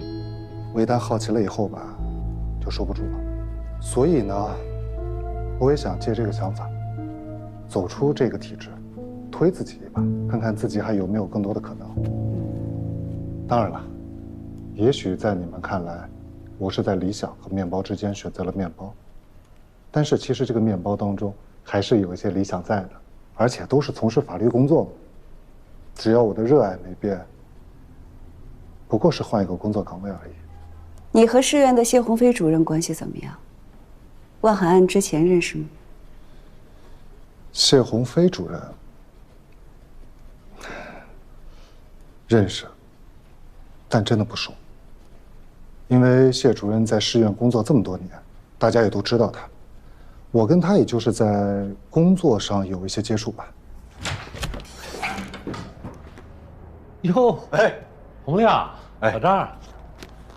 我一旦好奇了以后吧，就收不住了。所以呢，我也想借这个想法，走出这个体制，推自己一把，看看自己还有没有更多的可能。当然了，也许在你们看来，我是在理想和面包之间选择了面包，但是其实这个面包当中还是有一些理想在的，而且都是从事法律工作嘛。只要我的热爱没变，不过是换一个工作岗位而已。你和市院的谢鸿飞主任关系怎么样？万海案之前认识吗？谢鸿飞主任认识，但真的不熟。因为谢主任在市院工作这么多年，大家也都知道他。我跟他也就是在工作上有一些接触吧。哟，哎，洪亮，老张，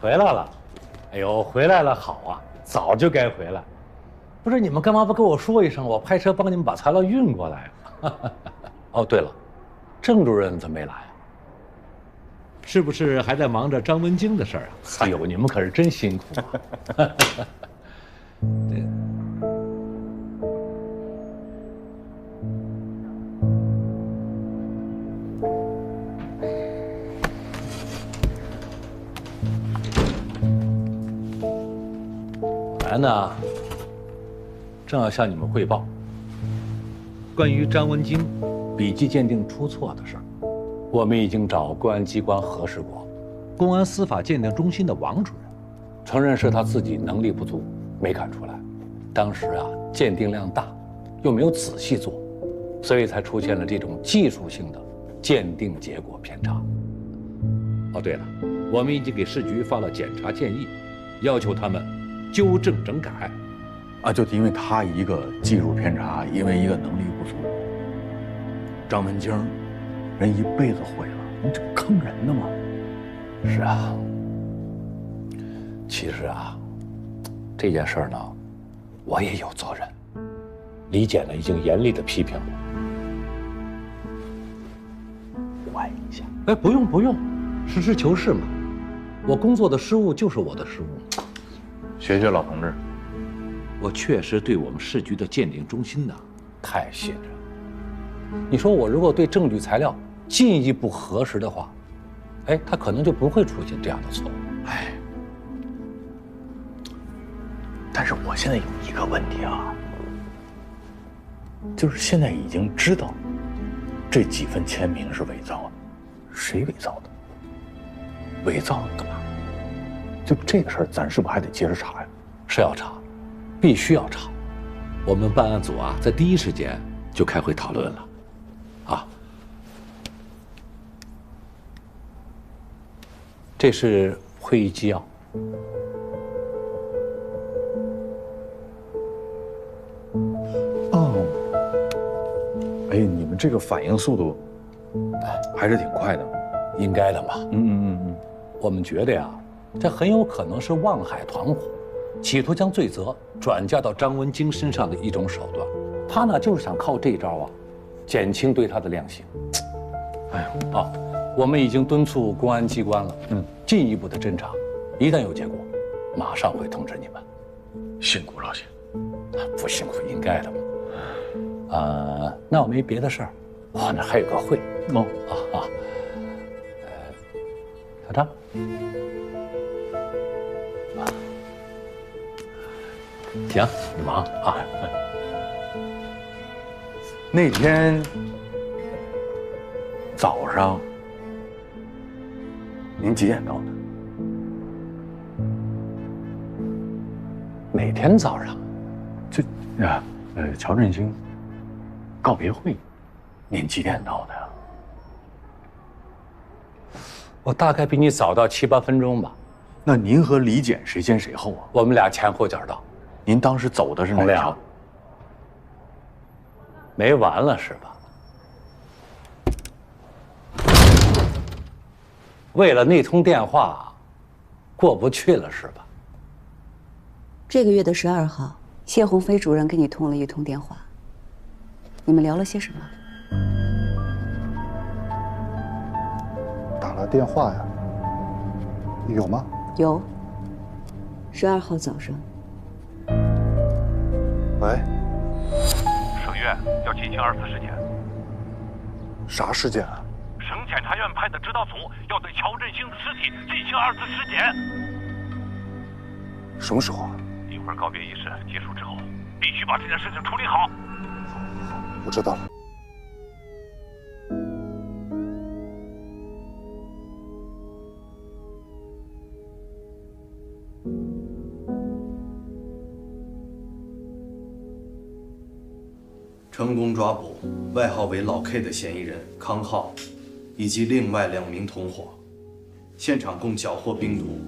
回来了。哎呦，回来了好啊，早就该回来。不是你们干嘛不跟我说一声，我派车帮你们把材料运过来啊？哦，对了，郑主任怎么没来？是不是还在忙着张文京的事儿啊？哎呦，你们可是真辛苦啊！本来呢，正要向你们汇报关于张文京笔迹鉴定出错的事儿。我们已经找公安机关核实过，公安司法鉴定中心的王主任承认是他自己能力不足，没看出来。当时啊，鉴定量大，又没有仔细做，所以才出现了这种技术性的鉴定结果偏差。哦，对了，我们已经给市局发了检查建议，要求他们纠正整改。啊，就因为他一个技术偏差，因为一个能力不足，张文京人一辈子毁了，你这坑人的吗？是啊，其实啊，这件事儿呢，我也有责任。李检呢已经严厉的批评我，换一下。哎，不用不用，实事求是嘛。我工作的失误就是我的失误。学学老同志，我确实对我们市局的鉴定中心呢太信任。你说我如果对证据材料进一步核实的话，哎，他可能就不会出现这样的错误。哎，但是我现在有一个问题啊，就是现在已经知道这几份签名是伪造的，谁伪造的？伪造干嘛？就这个事儿，咱是不是还得接着查呀？是要查，必须要查。我们办案组啊，在第一时间就开会讨论了，啊。这是会议纪要。哦，哎，你们这个反应速度还是挺快的，应该的嘛。我们觉得呀，这很有可能是望海团伙企图将罪责转嫁到张文京身上的一种手段。他呢，就是想靠这招啊，减轻对他的量刑。哎，啊，我们已经敦促公安机关了，进一步的侦查，一旦有结果，马上会通知你们。辛苦老谢。不辛苦应该的嘛。那我没别的事儿，哇，那还有个会哦小张，行，你忙啊。那天早上您几点到的？哪天早上？乔振兴告别会，您几点到的呀？我大概比你早到7、8分钟吧。那您和李检谁先谁后啊？我们俩前后脚到。您当时走的是哪条？没完了是吧？为了那通电话，过不去了是吧？这个月的12号，谢鸿飞主任给你通了一通电话。你们聊了些什么？打了电话呀？有吗？有。12号早上。喂。省院要进行2次尸检。啥尸检啊？省检察院派的指导组要对乔振兴的尸体进行2次尸检。什么时候啊？一会儿告别仪式结束之后，必须把这件事情处理好。我知道了。成功抓捕外号为老 K 的嫌疑人康浩，以及另外2名同伙。现场共缴获冰毒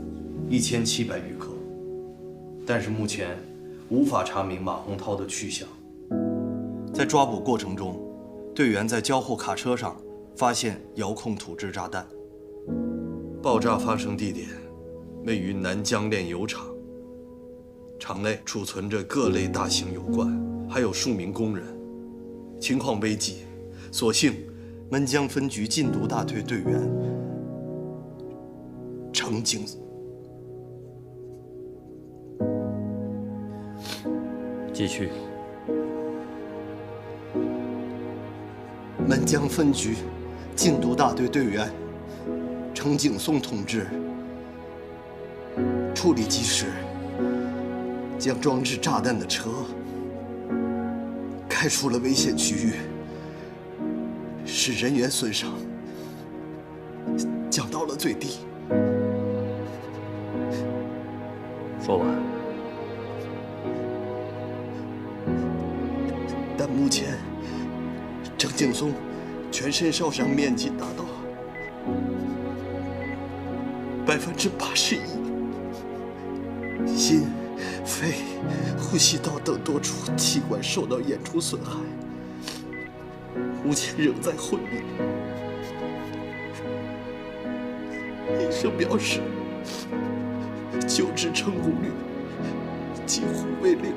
1700余克，但是目前无法查明马洪涛的去向。在抓捕过程中，队员在交货卡车上发现遥控土制炸弹，爆炸发生地点位于南江炼油厂，厂内储存着各类大型油罐，还有数名工人。情况危急，所幸，门江分局禁毒大队队员程景。继续。门江分局禁毒大队队员程景松同志处理及时，将装置炸弹的车开出了危险区域，使人员损伤降到了最低。说完。但目前，程景松全身烧伤面积达到81%，心、肺、呼吸道等多处器官受到严重损害，目前仍在昏迷。医生表示，救治成功率几乎为零。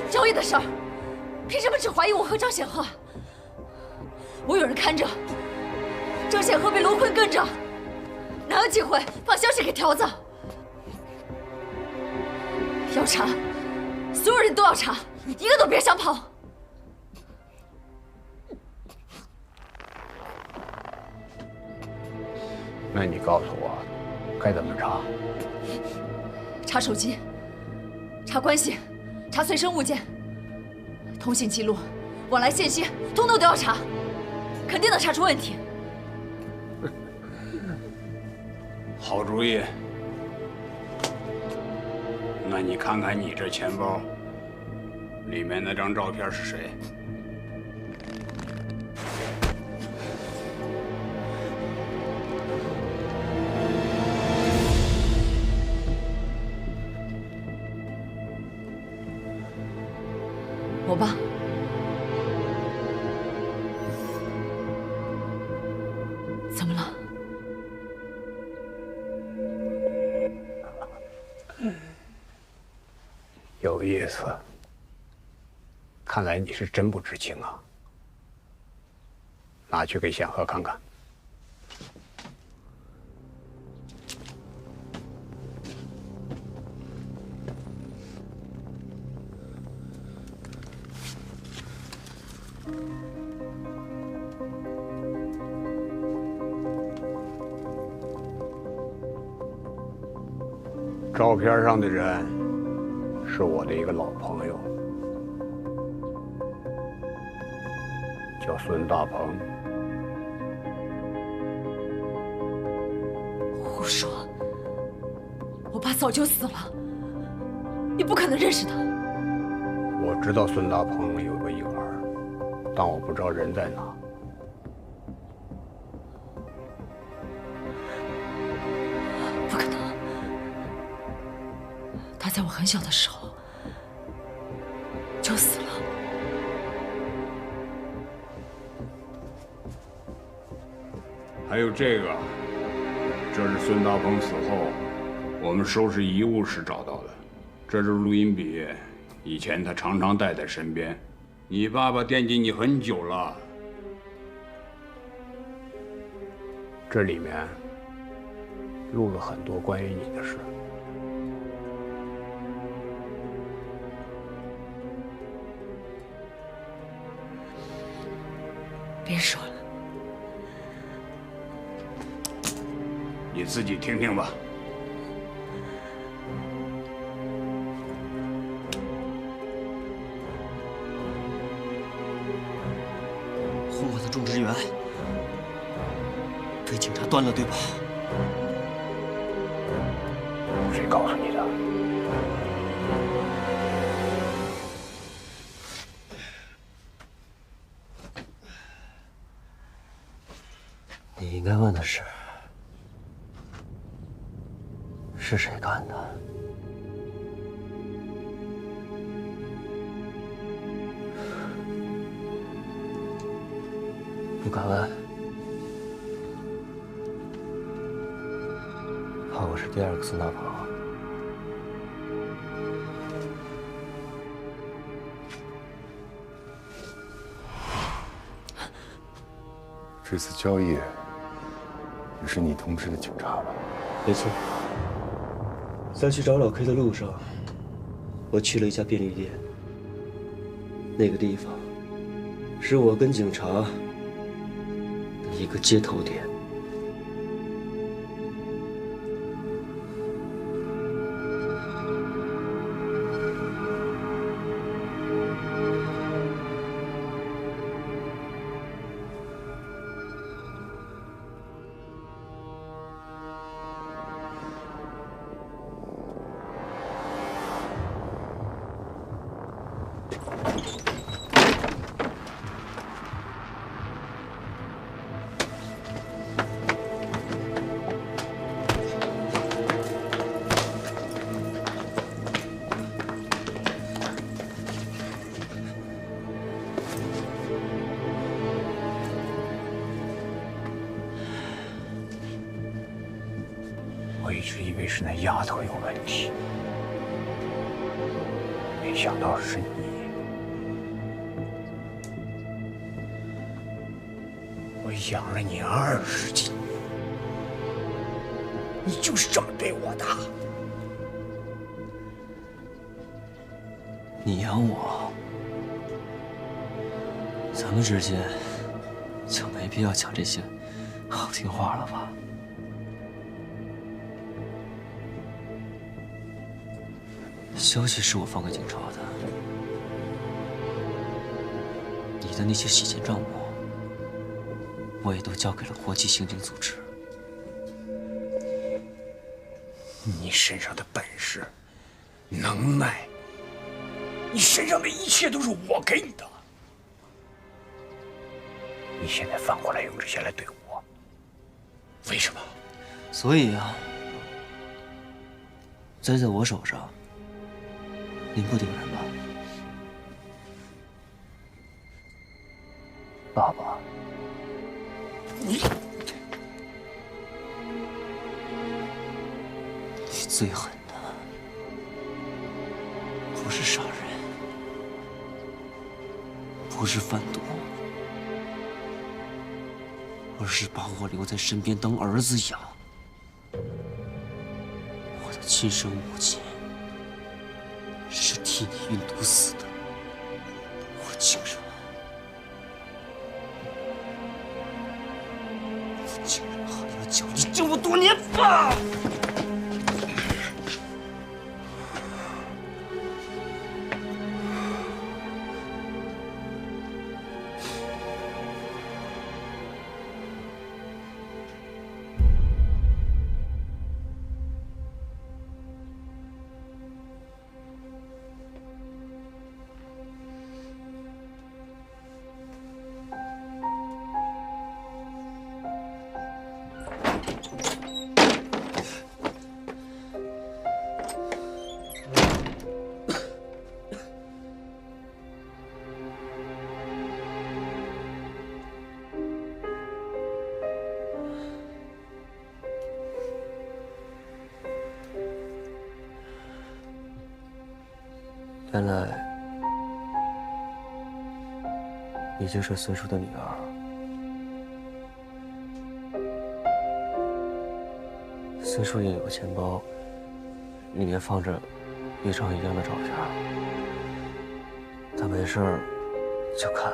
交易的事儿，凭什么只怀疑我和张显赫？我有人看着，张显赫被罗坤跟着，哪有机会把消息给条子？要查，所有人都要查，一个都别想跑。那你告诉我，该怎么查？查手机，查关系。查随身物件、通信记录、往来信息，通通都要查，肯定能查出问题。好主意。那你看看你这钱包，里面那张照片是谁？我爸。怎么了？有意思。看来你是真不知情啊。拿去给显赫看看。照片上的人是我的一个老朋友，叫孙大鹏。胡说！我爸早就死了，你不可能认识他。我知道孙大鹏有个婴儿，但我不知道人在哪。不可能！他在我很小的时候就死了。还有这个，这是孙大鹏死后我们收拾遗物时找到的，这是录音笔，以前他常常带在身边。你爸爸惦记你很久了。这里面录了很多关于你的事。你自己听听吧。轰我的种植园被警察端了，对吧？谁告诉你的？你应该问的是谁干的？不敢问，怕我是第二个孙大鹏。这次交易也是你通知的警察吧？没错，在去找老 K 的路上，我去了一家便利店。那个地方是我跟警察的一个接头点。我一直以为是那丫头有问题，没想到是你。我养了你20几年，你就是这么对我的？你养我，咱们之间就没必要讲这些好听话了吧？消息是我放给警察的，你的那些洗钱账目，我也都交给了国际刑警组织。你身上的本事、能耐，你身上的一切都是我给你的。你现在反过来用这些来对我，为什么？所以啊，栽在我手上，您不顶人吧？爸爸，你最狠的不是杀人，不是贩毒，而是把我留在身边当儿子养。我的亲生母亲是替你运毒死的，我竟然还要缴你这么多年饭！原来你就是孙叔的女儿。孙叔也有个钱包，里面放着一张一样的照片。他没事儿就看，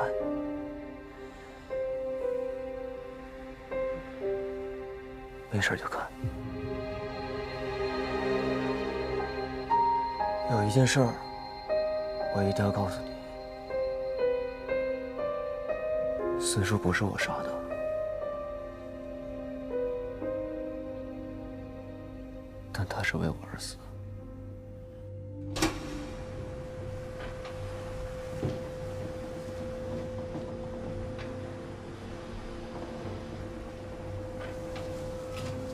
没事儿就看。有一件事儿，我一定要告诉你。孙叔不是我杀的，但他是为我而死。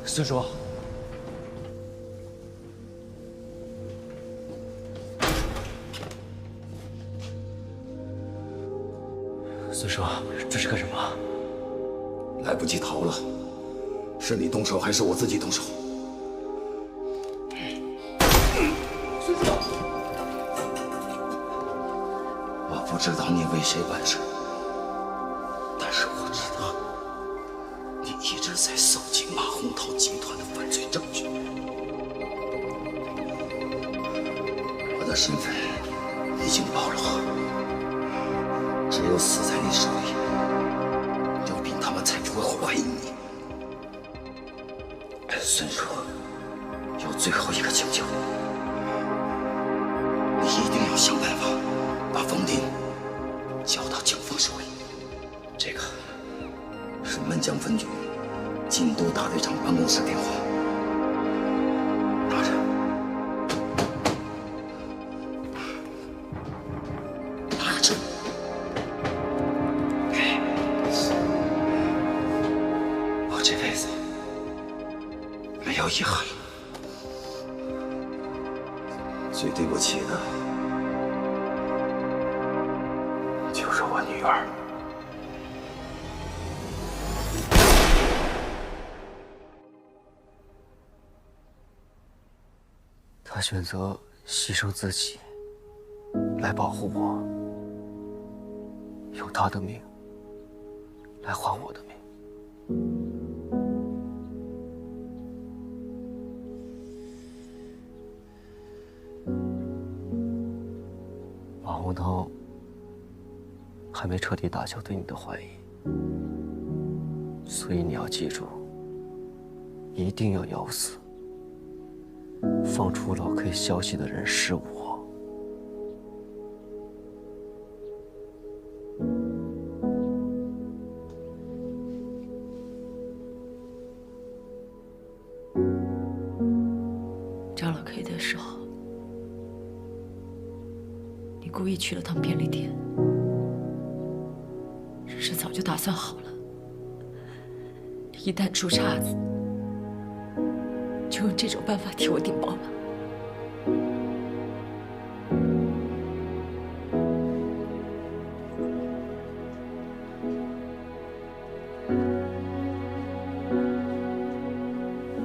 孙叔。 孙叔，这是干什么？来不及逃了，是你动手还是我自己动手？孙叔，我不知道你为谁办事，但是我知道你一直在搜集马洪涛集团的犯罪证据。我的身份已经暴露。 只有死在你手里，刘斌他们才不会怀疑你。孙叔，有最后一个请求，你一定要想办法把冯丁交到警方手里。这个是岷江分局禁毒大队长办公室电话，拿着。 遗憾了，最对不起的就是我女儿。她选择牺牲自己来保护我，用她的命来换我的命。 马洪涛还没彻底打消对你的怀疑，所以你要记住，一定要咬死放出老 K 消息的人是我。找老 K 的时候。 你故意去了趟便利店，是早就打算好了，一旦出岔子，就用这种办法替我顶包吧。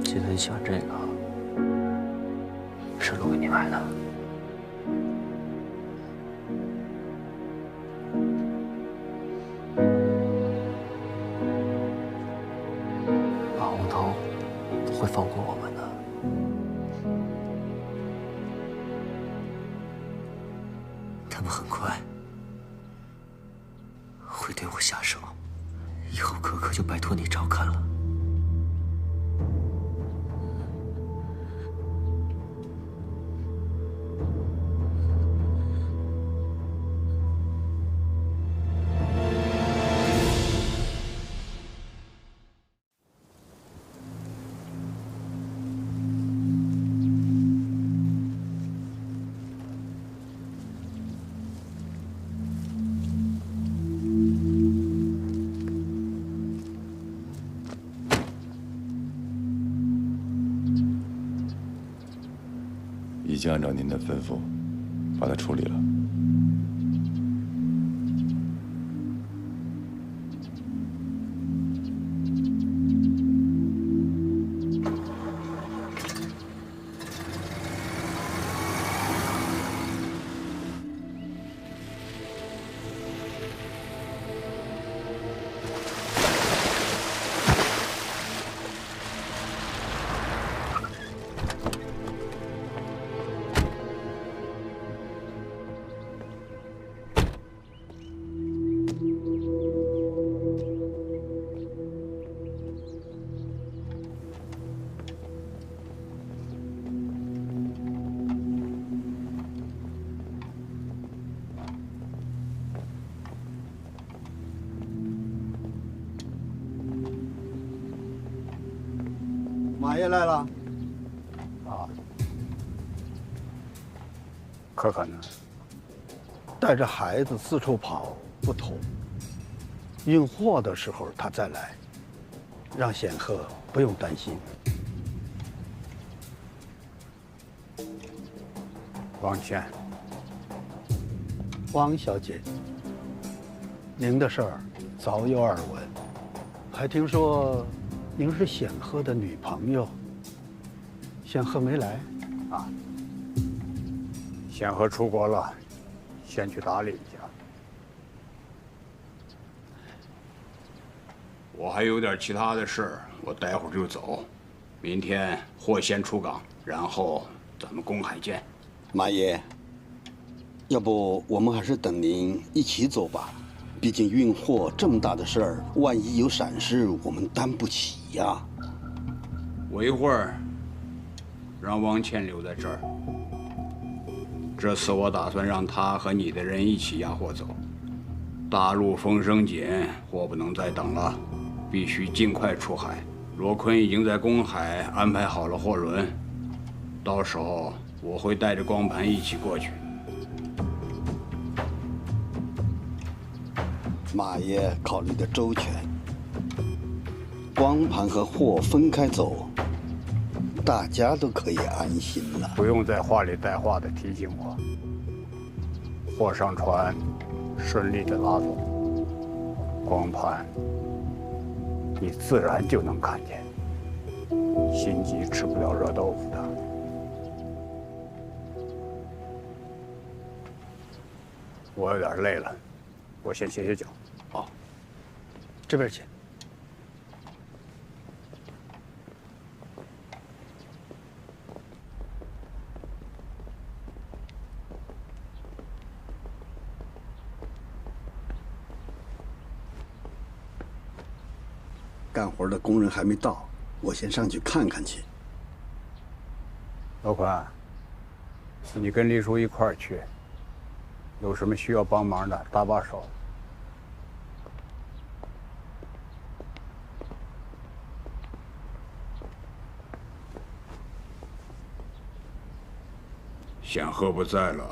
记得你喜欢这个，是陆给你买的。 会放过我们的。他们很快会对我下手，以后可可就拜托你照看了。已经按照您的吩咐，把它处理了。马爷来了。啊，可可呢？带着孩子四处跑不妥，运货的时候他再来，让显赫不用担心。王倩，汪小姐，您的事儿早有耳闻，还听说您是显赫的女朋友。显赫没来啊？显赫出国了，先去打理一下。我还有点其他的事儿，我待会儿就走。明天货先出港，然后咱们公海见。马爷，要不我们还是等您一起走吧。毕竟运货这么大的事儿，万一有闪失，我们担不起呀。我一会儿让王倩留在这儿。这次我打算让他和你的人一起押货走。大陆风声紧，货不能再等了，必须尽快出海。罗坤已经在公海安排好了货轮，到时候我会带着光盘一起过去。马爷考虑的周全，光盘和货分开走，大家都可以安心了。不用在话里带话的提醒我。货上船，顺利的拉走，光盘你自然就能看见。心急吃不了热豆腐的。我有点累了，我先歇歇脚。好，这边请。干活的工人还没到，我先上去看看去。老宽，你跟黎叔一块儿去，有什么需要帮忙的，搭把手。显赫不在了，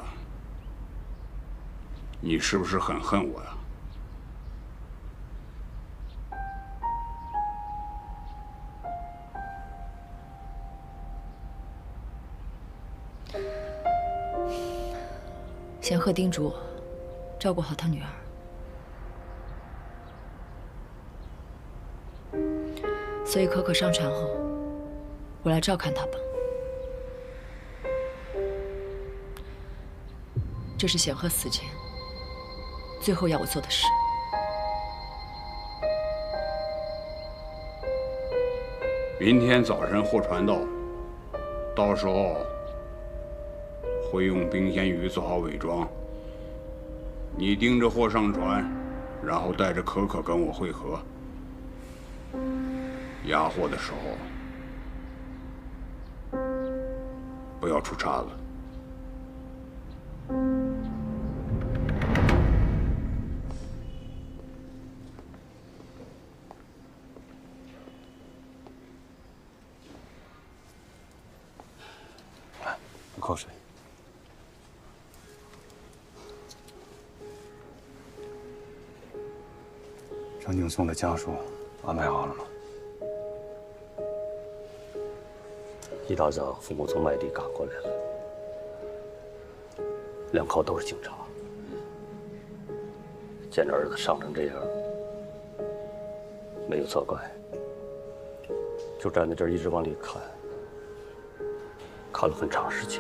你是不是很恨我呀？显赫叮嘱我照顾好他女儿，所以可可上船后，我来照看她吧。这是显赫死前最后要我做的事。明天早晨货船到时候会用冰鲜鱼做好伪装。你盯着货上船，然后带着可可跟我会合。押货的时候不要出岔子。口水。张景松的家属安排好了吗？一大早，父母从外地赶过来了，两口都是警察，见着儿子伤成这样，没有责怪，就站在这儿一直往里看，看了很长时间。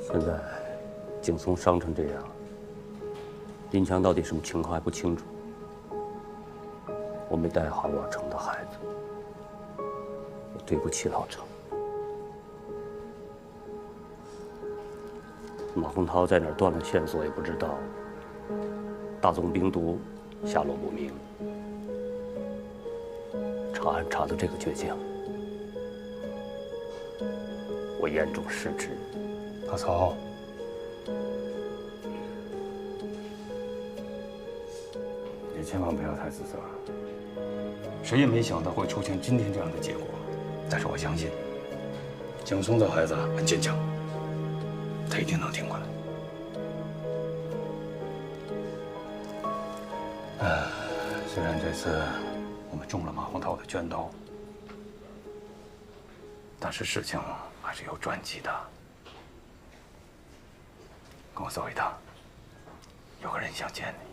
现在景松伤成这样，林强到底什么情况还不清楚。我没带好老程的孩子，我对不起老程。马洪涛在哪儿断了线索也不知道，大宗兵毒下落不明，查案查到这个倔强，我严重失职。大曹，你千万不要太自责，谁也没想到会出现今天这样的结果。但是我相信，景松的孩子很坚强，他一定能挺过来。虽然这次我们中了马洪涛的圈套，但是事情还是有转机的。跟我走一趟，有个人想见你。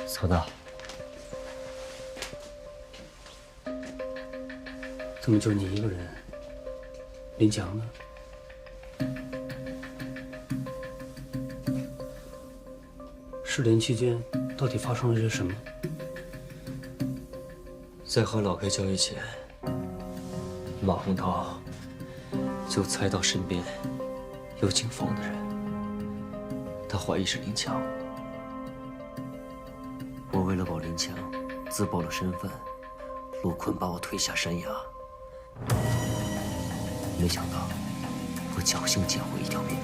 曹大，怎么就你一个人？林强呢？失联期间到底发生了些什么？在和老 K 交易前，马洪涛就猜到身边有警方的人，他怀疑是林强。我为了保林强，自曝了身份，陆坤把我推下山崖。没想到，我侥幸捡回一条命。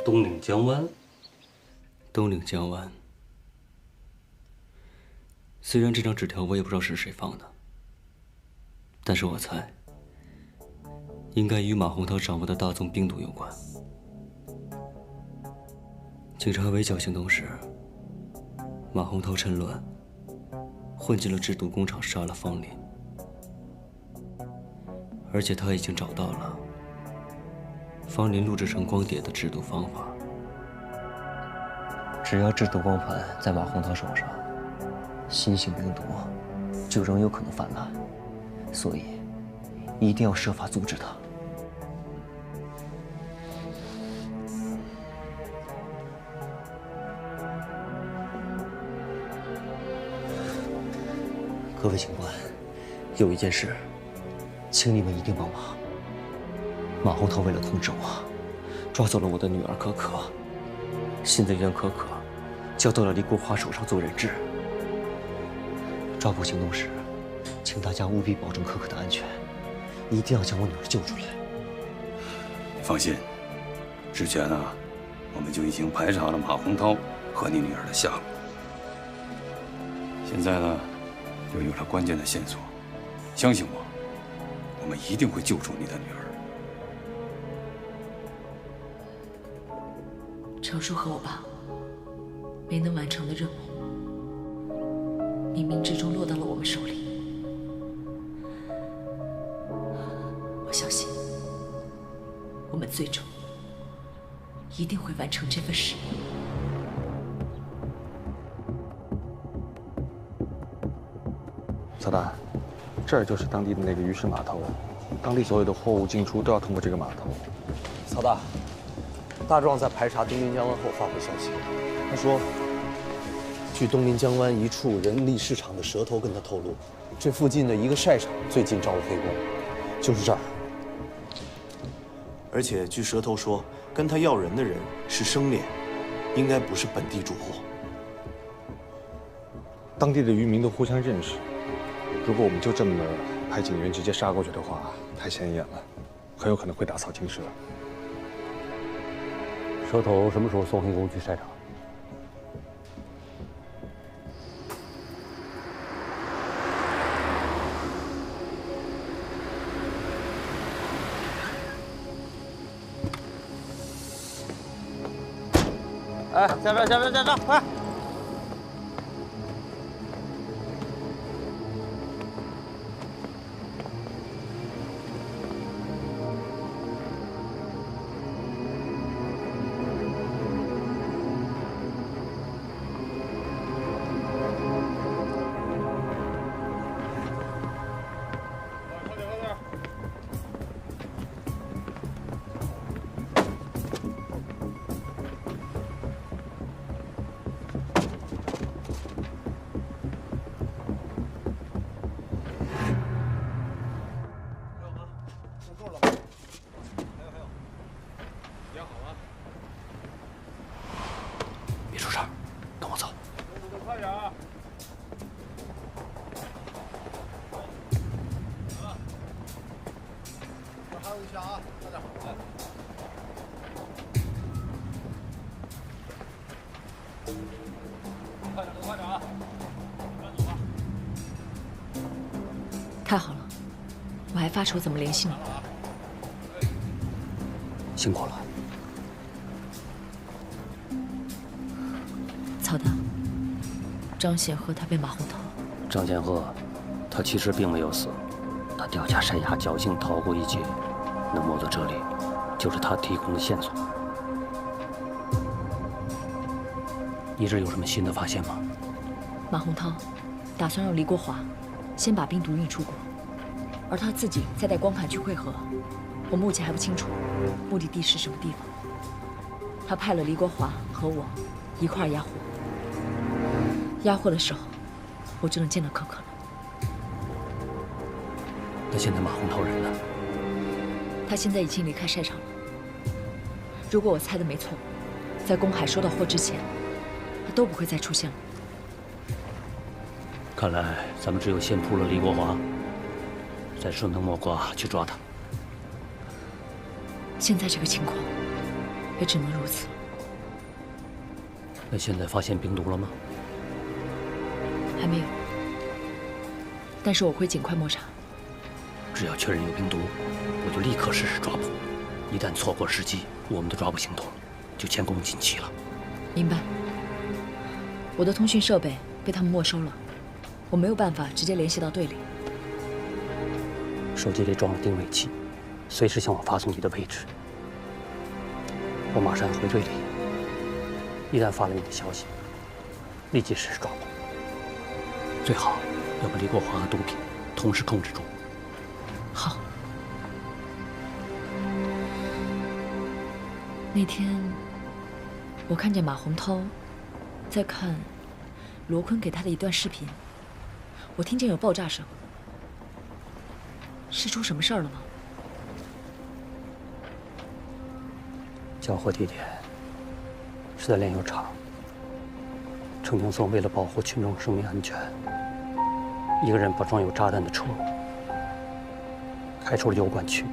东岭江湾。东岭江湾。虽然这张纸条我也不知道是谁放的，但是我猜，应该与马洪涛掌握的大宗冰毒有关。警察围剿行动时，马洪涛趁乱混进了制毒工厂，杀了方林。而且他已经找到了方林录制成光碟的制毒方法。只要制毒光盘在马洪涛手上，新型病毒就仍有可能泛滥，所以一定要设法阻止他。各位警官，有一件事，请你们一定帮忙。马洪涛为了控制我，抓走了我的女儿可可，现在将可可交到了李国华手上做人质。抓捕行动时，请大家务必保证可可的安全，一定要将我女儿救出来。放心，之前呢，我们就已经排查了马洪涛和你女儿的下落。现在呢，又有了关键的线索，相信我，我们一定会救出你的女儿。程叔和我爸没能完成的任务，冥冥之中落到了我们手里。我相信，我们最终一定会完成这份使命。曹大，这儿就是当地的那个鱼市码头，当地所有的货物进出都要通过这个码头。曹大，大壮在排查东滨江湾后发回消息，他说，据东滨江湾一处人力市场的蛇头跟他透露，这附近的一个晒场最近招了黑工，就是这儿。而且据蛇头说，跟他要人的人是生脸，应该不是本地住户。当地的渔民都互相认识，如果我们就这么派警员直接杀过去的话，太显眼了，很有可能会打草惊蛇。蛇头什么时候送黑工去晒场？哎，下边，快！太好了，我还发愁怎么联系你。辛苦了。曹大，张显赫他被马红涛。张显赫，他其实并没有死，他掉下山崖，侥幸逃过一劫。那摸到这里，就是他提供的线索。你这有什么新的发现吗？马红涛打算让黎国华先把冰毒运出国，而他自己再带光盘去会合。我目前还不清楚目的地是什么地方。他派了黎国华和我一块儿押货。押货的时候，我就能见到可可了。那现在马红涛人呢？他现在已经离开晒场了。如果我猜的没错，在公海收到货之前，他都不会再出现了。看来咱们只有先扑了黎国华，再顺藤摸瓜去抓他。现在这个情况，也只能如此了。那现在发现冰毒了吗？还没有，但是我会尽快摸查。只要确认有冰毒，我就立刻实施抓捕。一旦错过时机，我们的抓捕行动就前功尽弃了。明白。我的通讯设备被他们没收了，我没有办法直接联系到队里。手机里装了定位器，随时向我发送你的位置。我马上回队里，一旦发了你的消息，立即实施抓捕。最好要把黎国华和毒品同时控制住。好。那天我看见马洪涛在看罗坤给他的一段视频，我听见有爆炸声，是出什么事儿了吗？交货地点是在炼油厂。程廷松为了保护群众生命安全，一个人把装有炸弹的车开出了油管区。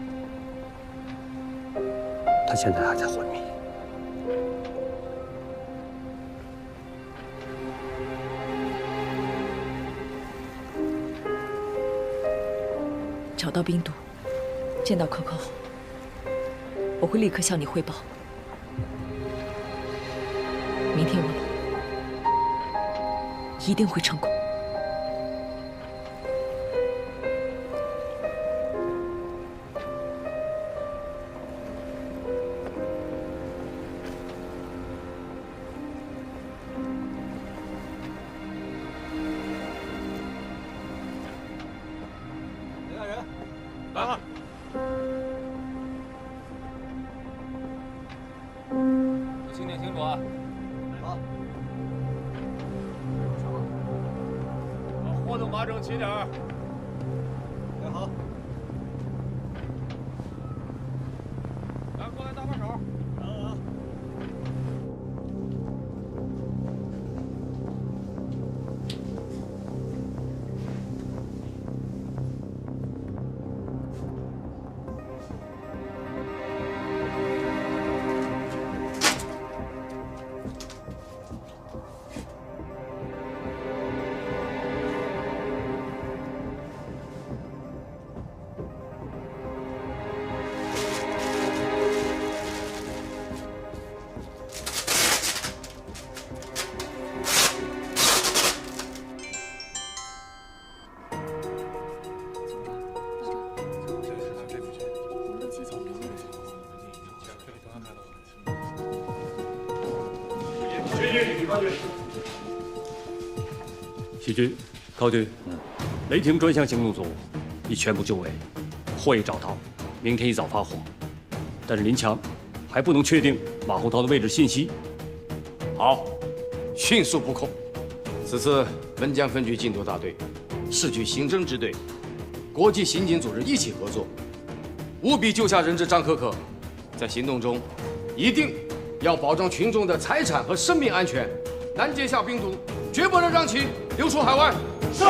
他现在还在昏迷。找到冰毒，见到可可后，我会立刻向你汇报。明天我一定会成功。来，清点清楚啊！好，把货都码整齐点儿。好。来，过来搭把手。西局、高局，雷霆专项行动组已全部就位，货也找到，明天一早发货。但是林强还不能确定马洪涛的位置信息。好，迅速布控。此次汶江分局禁毒大队、市局刑侦支队、国际刑警组织一起合作，务必救下人质张可可。在行动中，一定要保障群众的财产和生命安全，拦截下冰毒，绝不能让其流出海外。是。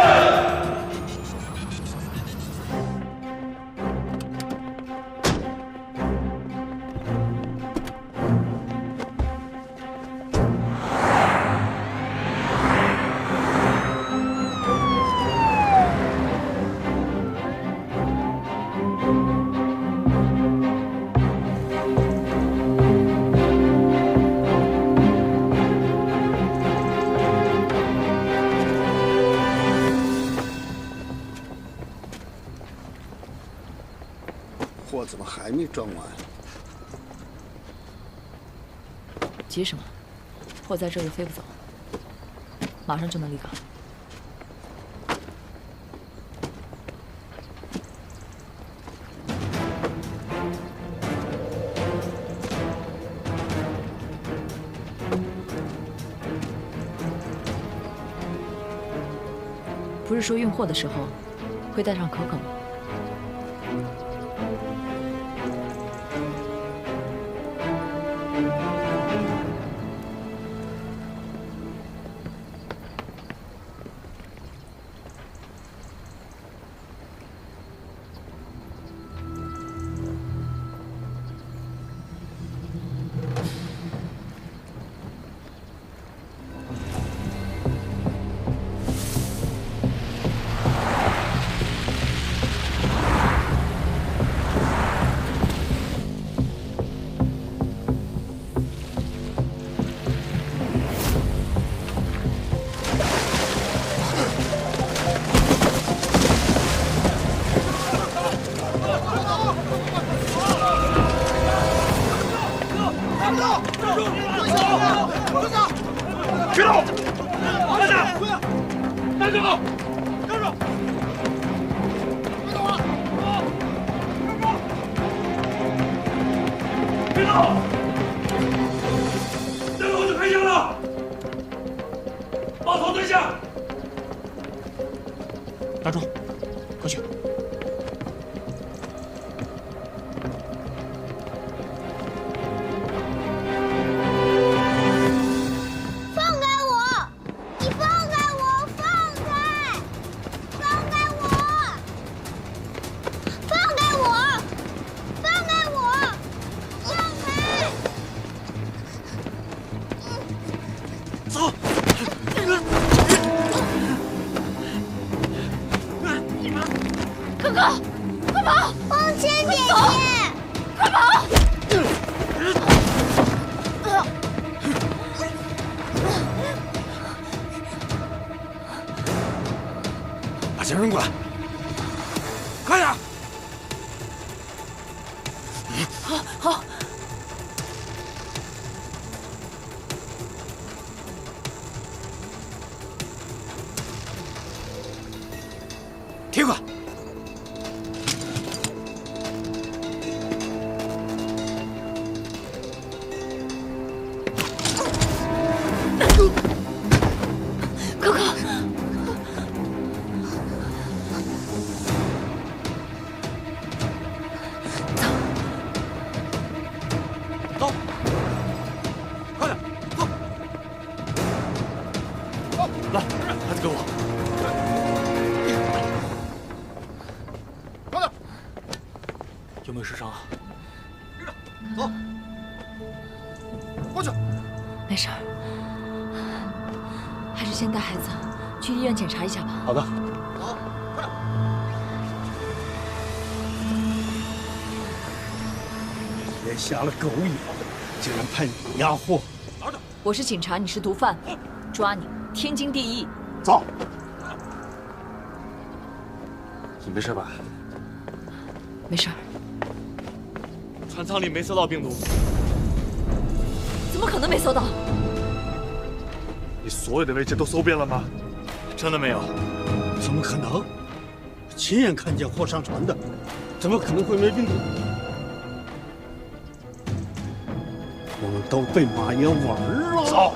装完。急什么？货在这里飞不走，马上就能离港。不是说运货的时候会带上可可吗？别动！慢点！站住！站住！别动啊！别动！再动我就开枪了！抱头对象！站住！过去！把枪扔过来，快点！好。提过来。可可。来，孩子给我。快点！有没有受伤啊？走，过去。没事儿，还是先带孩子去医院检查一下吧。好的。走，快点！别瞎了狗眼，竟然派你押货！我是警察，你是毒贩，抓你天经地义。走。你没事吧？没事儿。船舱里没搜到病毒。怎么可能没搜到？你所有的位置都搜遍了吗？真的没有？怎么可能？亲眼看见货上船的，怎么可能会没病毒？我们都被马爷玩了。走。